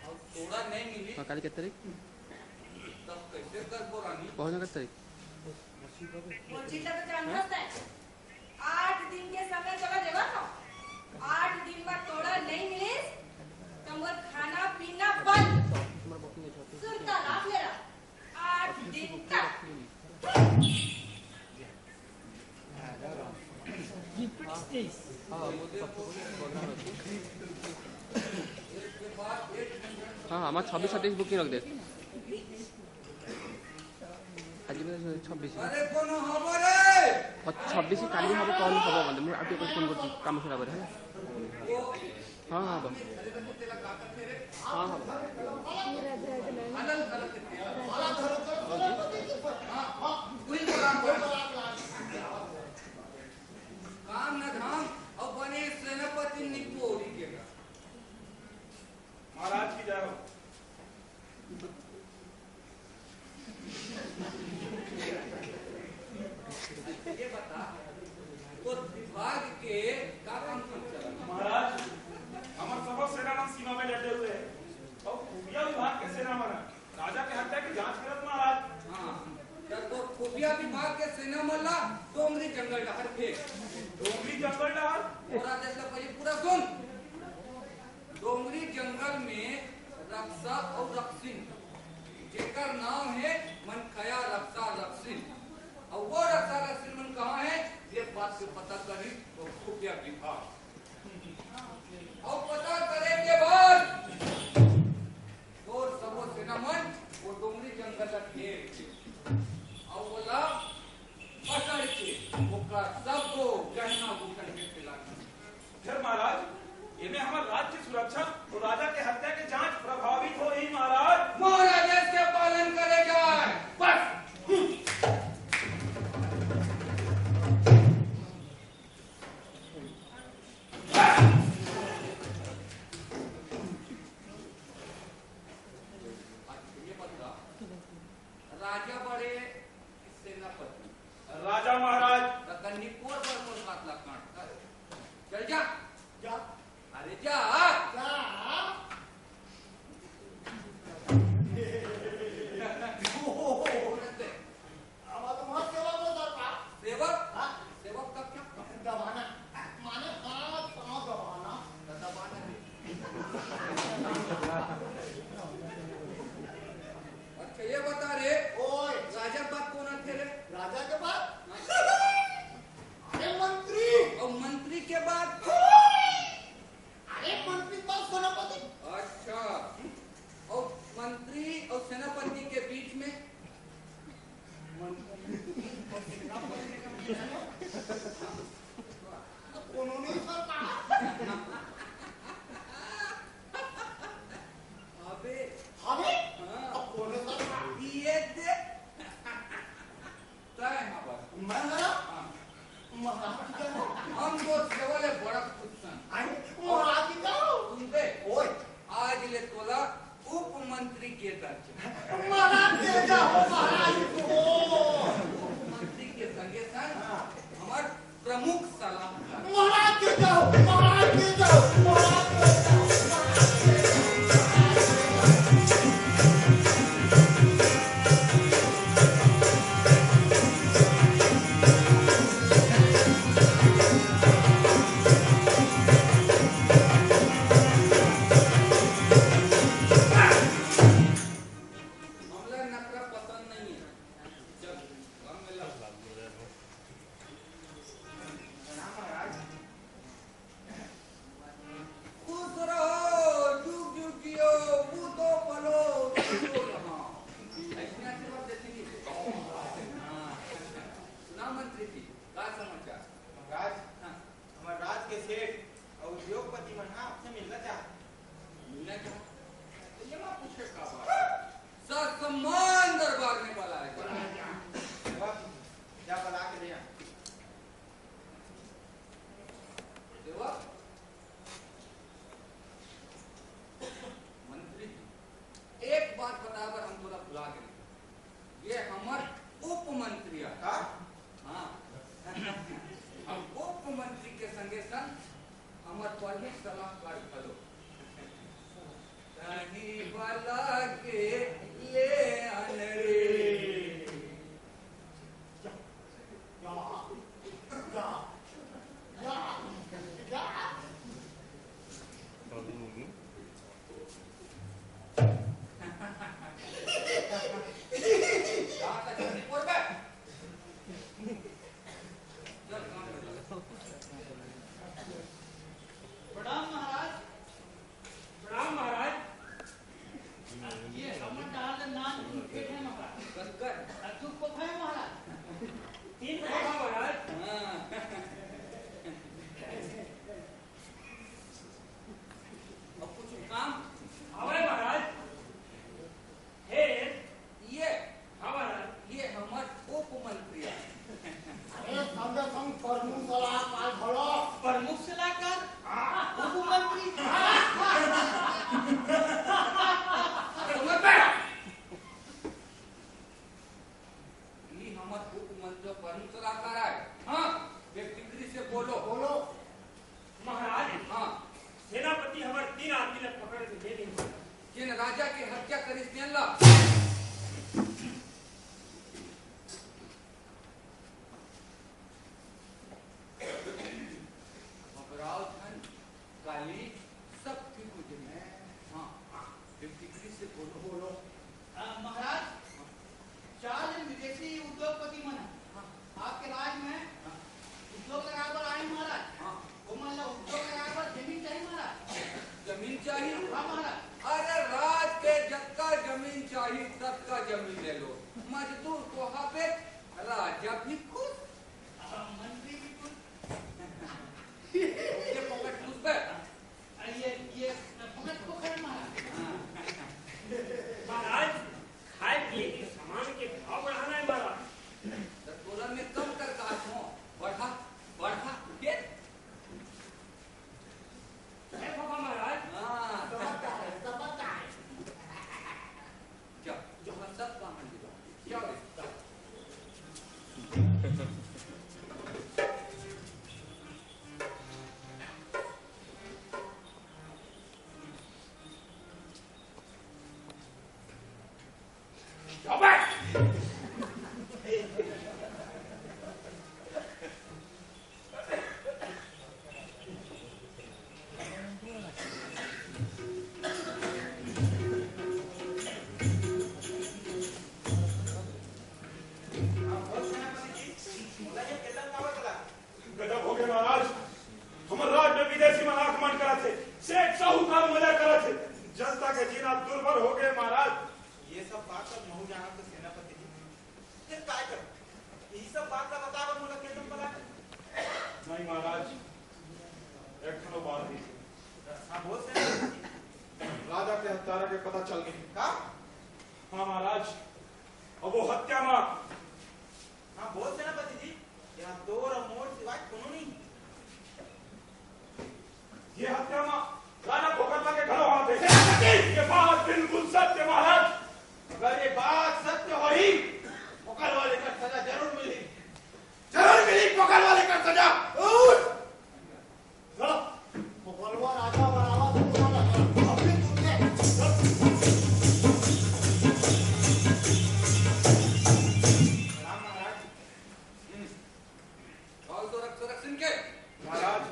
[SPEAKER 2] और थोड़ा नहीं मिली
[SPEAKER 10] काली कितनी तारीख
[SPEAKER 2] तब कैसे कर पो रानी
[SPEAKER 10] पहुंचना कितनी तारीख
[SPEAKER 5] वो चिल्ला तो जानता है। 8 दिन के समय चला देवा तो 8 दिन बाद तोड़ा नहीं मिले तो मोर खाना पीना बंद सुनता लाभ ले रहा 8 दिन तक।
[SPEAKER 10] हाँ हमारे 26-27 बुकिंग रख दे आज 26
[SPEAKER 2] अरे कोनो हमारे
[SPEAKER 10] और 26 काली हम कॉल हबो बंद मैं आटे को फोन करती काम से लगा है हाँ हाँ बस हाँ हाँ
[SPEAKER 2] काम न धाम और बने सेनापति निपोरी के
[SPEAKER 6] महाराज की जय हो।
[SPEAKER 2] ये बता तो विभाग के का काम चल
[SPEAKER 6] महाराज हमारे सबक सेना नाम सीमा में डटे हुए हैं और खुफिया विभाग के सेना मना राजा के हत्या की जांच करत महाराज।
[SPEAKER 2] हाँ जब तो खुफिया विभाग के सेना मल्ला डोंगरी जंगल डहर थे
[SPEAKER 6] डोंगरी जंगल डहर
[SPEAKER 2] पूरा देश का पहले पूरा सुन डोंगरी जंगल में रक्षा और रक्षिन जेकर नाम है मनखया रक्षा रक्षिन और वो रक्षा रक्षिन मन कहाँ है ये बात से पता करी तो खुफिया विभाग और पता करे के बाद और सबो सेना मन वो डोंगरी जंगल का घेर के और बोला पकड़ के ओका सबको गहना गुटन में खिलाना
[SPEAKER 6] फिर महाराज इन्हें हमारे राज्य की सुरक्षा और राजा के हत्या की जांच प्रभावित हो रही महाराज।
[SPEAKER 2] महाराज के पालन करे जाए बस ये बता राजा बड़े सेनापति
[SPEAKER 6] राजा महाराज
[SPEAKER 2] कन्नीपुर पर मोर बात लकाट चल जा
[SPEAKER 8] जा
[SPEAKER 2] अरे जा
[SPEAKER 8] जा आवाज मत सेवा में दरकार
[SPEAKER 2] सेवक
[SPEAKER 8] हाँ
[SPEAKER 2] सेवक का क्या
[SPEAKER 8] दबाना माने हाथ पांव दबाना
[SPEAKER 2] दबाना अच्छा ये बता रे
[SPEAKER 8] ओए
[SPEAKER 2] राजा बात कौन थे रे
[SPEAKER 8] राजा के बाद कोनो नहीं सरकार
[SPEAKER 2] अबे
[SPEAKER 8] हमें
[SPEAKER 2] हाँ।
[SPEAKER 8] अब कोनो सरकार
[SPEAKER 2] ये दे तय हवा
[SPEAKER 8] मैं महाराज क्या हो
[SPEAKER 2] हम तो सेवले बड़ा खुशन
[SPEAKER 8] आई महाराज क्या हो
[SPEAKER 2] सुनते
[SPEAKER 8] ओए
[SPEAKER 2] आज ले तोला उप मंत्री के दर्जा
[SPEAKER 8] महाराज के जाओ महाराज को
[SPEAKER 2] मंत्री के संगे संग हमार प्रमुख सलाहकार
[SPEAKER 8] महाराज के जाओ महाराज के जाओ महाराज के जाओ
[SPEAKER 2] हमला नखरा पसंद नहीं है चल हम मिला
[SPEAKER 7] प्रणाम महाराज
[SPEAKER 2] खुश रहो जुग जुग जियो बूतो पलो जियो रहो ऐसे आशीर्वाद देती हाँ सुना मंत्री जी का समाचार
[SPEAKER 7] महाराज
[SPEAKER 2] हाँ
[SPEAKER 7] हमारे राज के सेठ और उद्योगपति मन आपसे मिलना चाहते
[SPEAKER 2] मिलना क्या ये मैं पूछे का बात सम्मान दरबार में बुला है
[SPEAKER 7] जा बुला के ले आ
[SPEAKER 2] देवा मंत्री जी एक बात बतावर हम थोड़ा भुला गए ये हमार उप मंत्री है
[SPEAKER 7] का
[SPEAKER 2] हाँ हम उप मंत्री के संगे संग हमार प्रमुख सलाहकार भलो कहीं वाला के ले अनरे
[SPEAKER 9] प्रणाम महाराज
[SPEAKER 4] प्रणाम महाराज
[SPEAKER 9] ये हमर डाल नाम लिखे है महाराज अचूक को है महाराज
[SPEAKER 4] 3 होगा महाराज
[SPEAKER 2] अब कुछ काम
[SPEAKER 4] आवे महाराज हे
[SPEAKER 2] ये
[SPEAKER 4] हाँ महाराज
[SPEAKER 2] ये हमार उप मंत्री है
[SPEAKER 8] अरे संगे संग प्रमुख सलाहकार भलो
[SPEAKER 9] प्रमुख सलाहकार उप मंत्री
[SPEAKER 2] समझ में ये हमार उप मंत्री प्रमुख सलाहकार है हाँ व्यक्तिगत से बोलो
[SPEAKER 8] बोलो
[SPEAKER 4] महाराज
[SPEAKER 2] हाँ
[SPEAKER 4] सेनापति हमारे 3 आदमी ने पकड़ के दे दी
[SPEAKER 2] जिन राजा की हत्या करी ला घबराओ धन काली सब ठीक हो जाए हाँ व्यक्तिगत से बोलो बोलो
[SPEAKER 9] महाराज 4 विदेशी उद्योगपति मन है आपके राज में उद्योग लगाए पर आए महाराज
[SPEAKER 2] हाँ
[SPEAKER 9] वो मान लो उद्योग लगाए पर जमीन चाहिए महाराज
[SPEAKER 2] जमीन चाहिए
[SPEAKER 9] हाँ महाराज
[SPEAKER 2] अरे राज के जगका जमीन चाहिए सबका जमीन ले लो मजदूर को वहां पे राजा भी खुश
[SPEAKER 9] मंत्री भी कुछ
[SPEAKER 2] ये पकड़ खुश पे
[SPEAKER 9] ये पकड़ को खड़े महाराज
[SPEAKER 4] महाराज खाए पिए के सामान के भाव बढ़ाना है महाराज
[SPEAKER 2] तोला में कम कर काट हो बढ़ा बढ़ा के
[SPEAKER 4] है बाबा महाराज
[SPEAKER 2] हाँ
[SPEAKER 8] समझता है
[SPEAKER 2] क्या जो हम सब काम कर दिया क्या रे सुरक्षित के
[SPEAKER 6] महाराज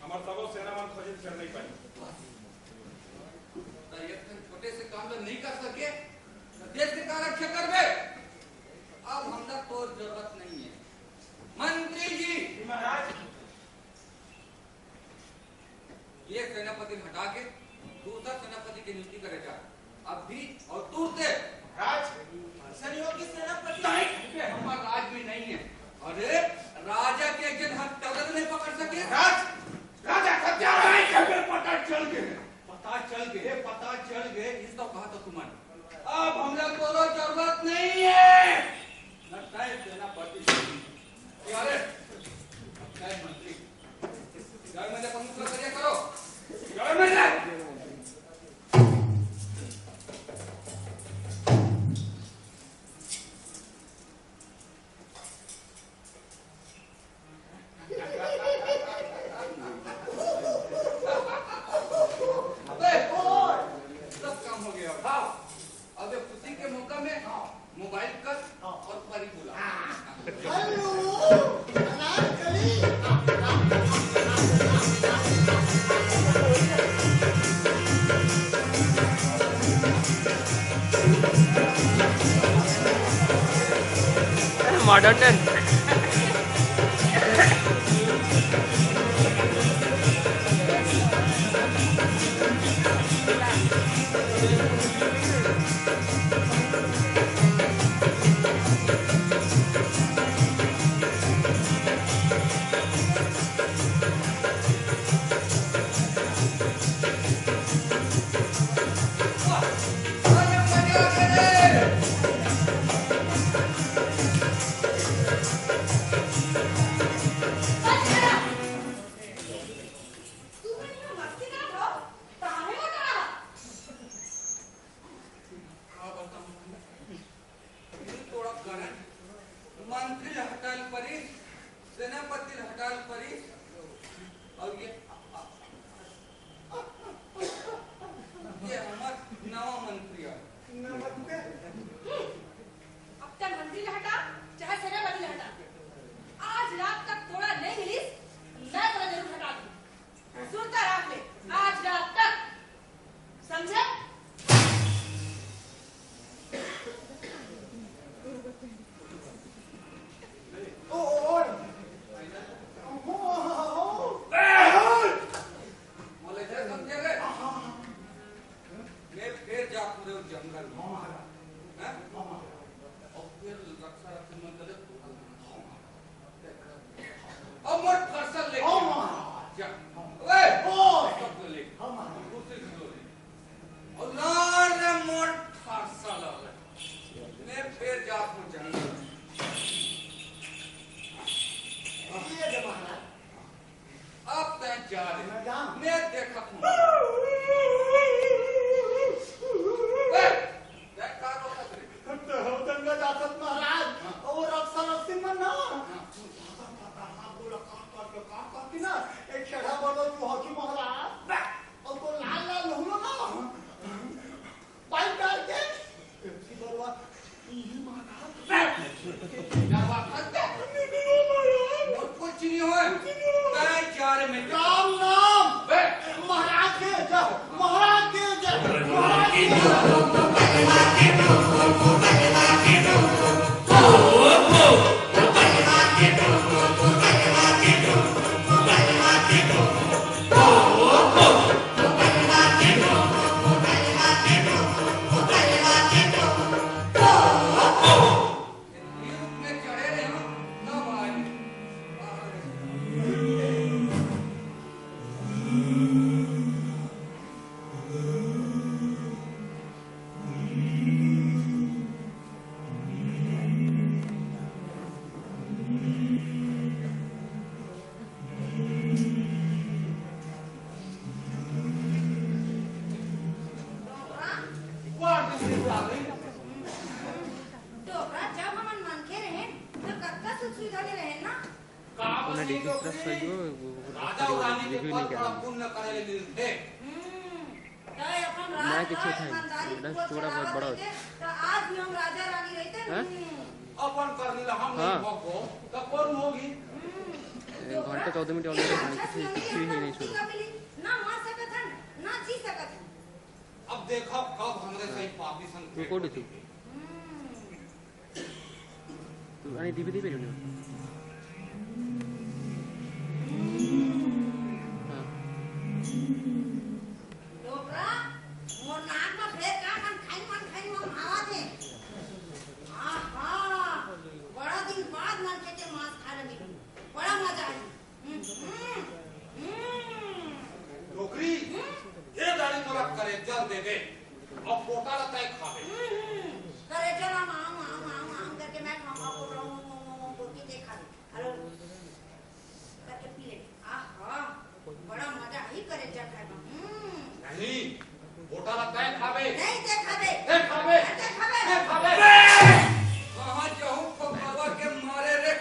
[SPEAKER 6] हमार सबो सेना मन खोजे कर नहीं पाई
[SPEAKER 2] तो ये छोटे से काम तो नहीं कर सके तो देश के का रक्षा करबे अब हमरा तो जरूरत नहीं है मंत्री जी
[SPEAKER 6] महाराज
[SPEAKER 2] ये सेनापति हटा के दूसरा सेनापति की नियुक्ति करे जा अभी और तुरंत
[SPEAKER 7] राज सैनिकों की सेनापति
[SPEAKER 2] नहीं हमारा राज में नहीं है अरे राजा के एक जन हत्यारा नहीं पकड़ सके
[SPEAKER 7] राजा हत्यारा नहीं कभी पता चल गए
[SPEAKER 2] इसको कहा तो तुमने अब हमरा कोनो जरूरत नहीं है लगता है सेनापति अरे क्या मंत्री जय में पंख कार्य करो जय में
[SPEAKER 10] मॉडर्न 8 14 मिनट ऑलरेडी कुछ भी नहीं शुरू
[SPEAKER 3] ना मार सकत हन ना जी सकत हन
[SPEAKER 2] अब देखो कब हमरे सही पापी सन
[SPEAKER 10] तू कोडी तू आणि डीवीडी पे लिहिलं हां
[SPEAKER 3] डोबरा मोर नाक में फेर का खाई मन आवाज है आहा बड़ा दिन बाद मन के मांस खा रही बड़ा मजा आई
[SPEAKER 2] नौकरी ये गाड़ी मोला करे जल दे दे और पोटा लता खावे
[SPEAKER 3] करे चला मां करके मैं खाऊंगा बोल रहा हूं बोल के देखा हेलो करके पी ले आहा बड़ा मजा आई करे जा खाएगा
[SPEAKER 2] नहीं पोटा लता खावे
[SPEAKER 3] नहीं देखावे
[SPEAKER 2] खावे
[SPEAKER 3] देखावे
[SPEAKER 2] कहां जाऊं फगवा के मारे रे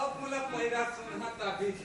[SPEAKER 2] अब मुला पहिरा सुनहा ताबीज